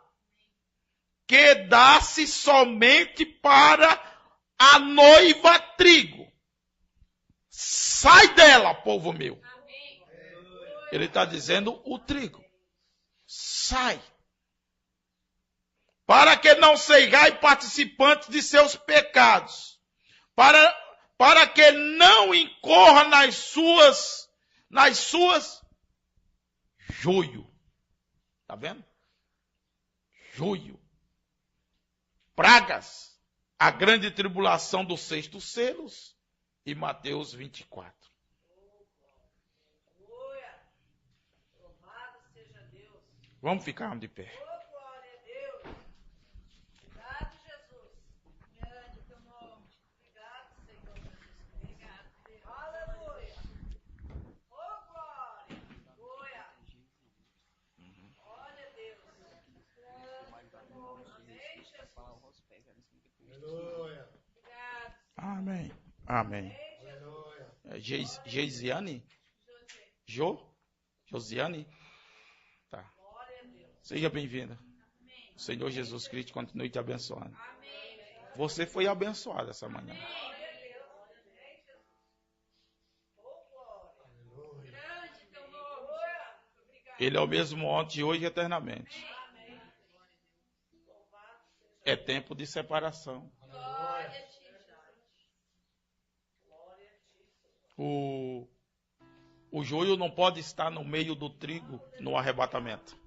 que dá-se somente para a noiva trigo. Sai dela, povo meu. Ele está dizendo o trigo. Sai. Para que não sejais participantes de seus pecados. Para que não incorra nas suas joio. Está vendo? Joio. Pragas. A grande tribulação dos 6 selos. E Mateus 24. Vamos ficar de pé. Amém. Amém. Geisiane? Josiane? Tá. Seja bem-vinda. O Senhor Jesus Cristo continue te abençoando. Você foi abençoado essa manhã. Ele é o mesmo ontem, hoje e eternamente. É tempo de separação. O joio não pode estar no meio do trigo no arrebatamento.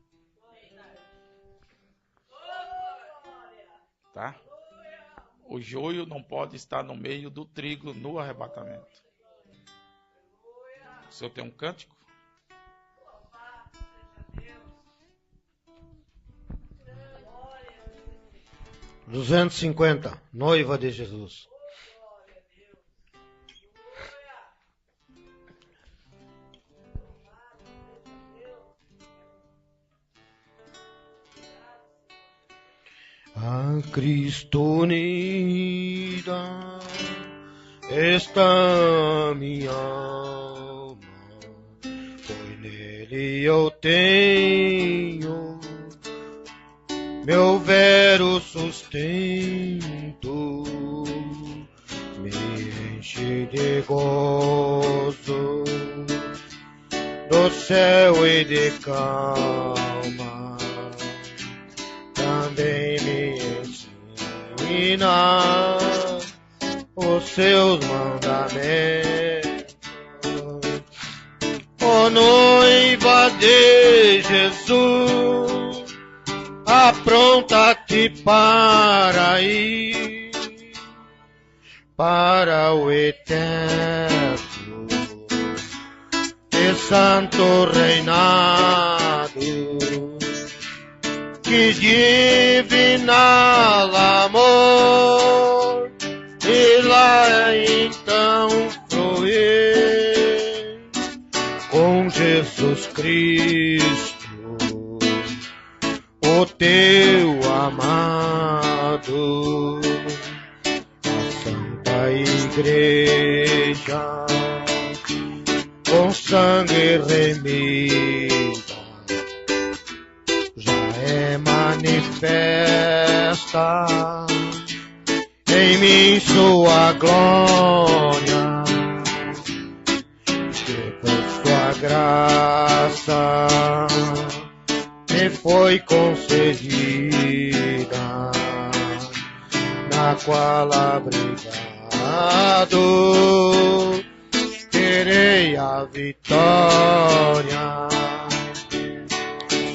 Tá? O joio não pode estar no meio do trigo no arrebatamento. O senhor tem um cântico? $250, noiva de Jesus. A Cristo unida está minha alma, pois nele eu tenho meu vero sustento, me enche de gozo do céu e de calma, também me ensina os seus mandamentos. Ó noiva de Jesus, apronta-te para ir para o eterno e santo reinado, que divinal amor e lá então fluir com Jesus Cristo, o teu amado. A Santa Igreja com sangue remida já é manifesta em mim sua glória, que por sua graça me foi concedida, na qual abrigado terei a vitória.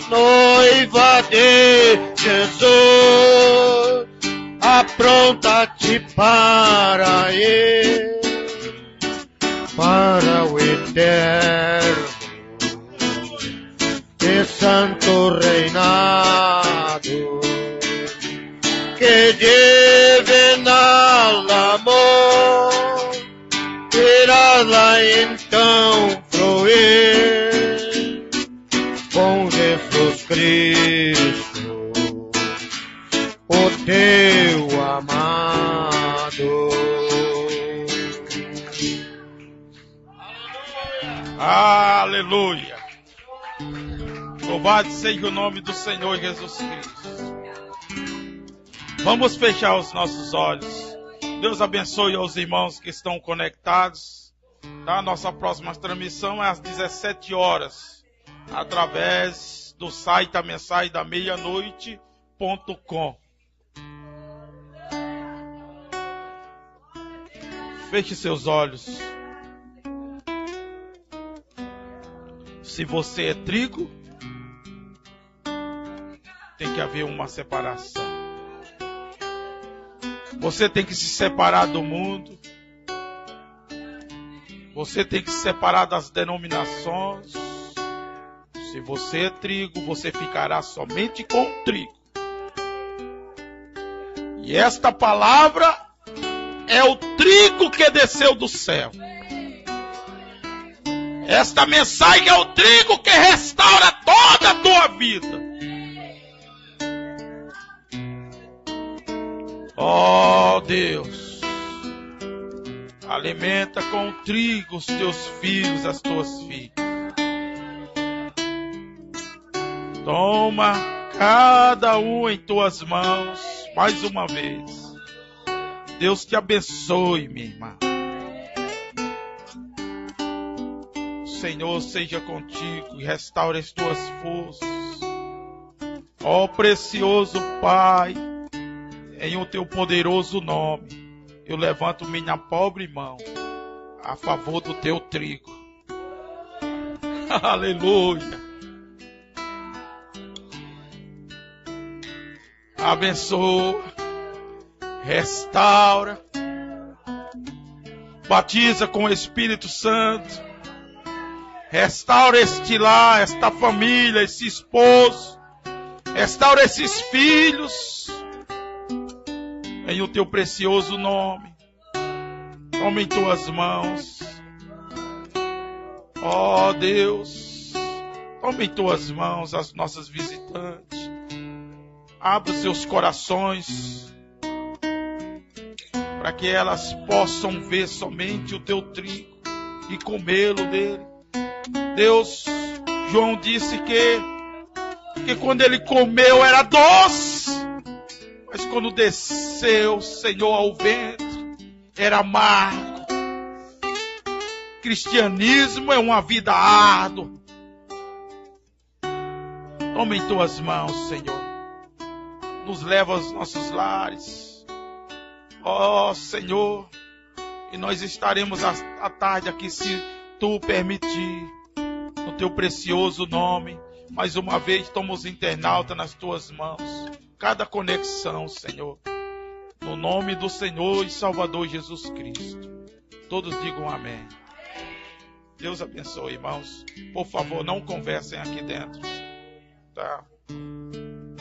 Noiva de Jesus, apronta-te para ir para o eterno e santo reinado, que divinal amor irá lá então fluir com Jesus Cristo, o teu Louvado seja o nome do Senhor Jesus Cristo. Vamos fechar os nossos olhos. Deus abençoe aos irmãos que estão conectados. A nossa próxima transmissão é às 17 horas, através do site A Mensagem da Meia-Noite.com. Feche seus olhos. Se você é trigo, tem que haver uma separação. Você tem que se separar do mundo. Você tem que se separar das denominações. Se você é trigo, você ficará somente com trigo. E esta palavra é o trigo que desceu do céu. Esta mensagem é o trigo que restaura toda a tua vida. Oh Deus, alimenta com o trigo os teus filhos, as tuas filhas. Toma cada um em tuas mãos, mais uma vez. Deus te abençoe, minha irmã. O Senhor seja contigo e restaure as tuas forças. Ó precioso Pai, em o teu poderoso nome, eu levanto minha pobre mão a favor do teu trigo. Aleluia. Abençoa, restaura, batiza com o Espírito Santo, restaura este lar, esta família, esse esposo, restaura esses filhos, em o teu precioso nome. Toma em tuas mãos, ó Deus, toma em tuas mãos as nossas visitantes. Abra os seus corações para que elas possam ver somente o teu trigo e comê-lo dele. Deus, João disse que quando ele comeu era doce, mas quando desceu, Senhor, ao ventre, era amargo. Cristianismo é uma vida árdua. Toma em tuas mãos, Senhor. Nos leva aos nossos lares. Ó Senhor, e nós estaremos à tarde aqui, se Tu permitir, no Teu precioso nome. Mais uma vez, toma os internautas nas Tuas mãos. Cada conexão, Senhor. No nome do Senhor e Salvador Jesus Cristo. Todos digam amém. Deus abençoe, irmãos. Por favor, não conversem aqui dentro. Tá?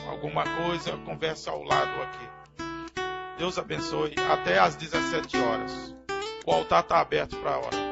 Alguma coisa, conversa ao lado aqui. Deus abençoe. Até às 17 horas. O altar está aberto para a hora.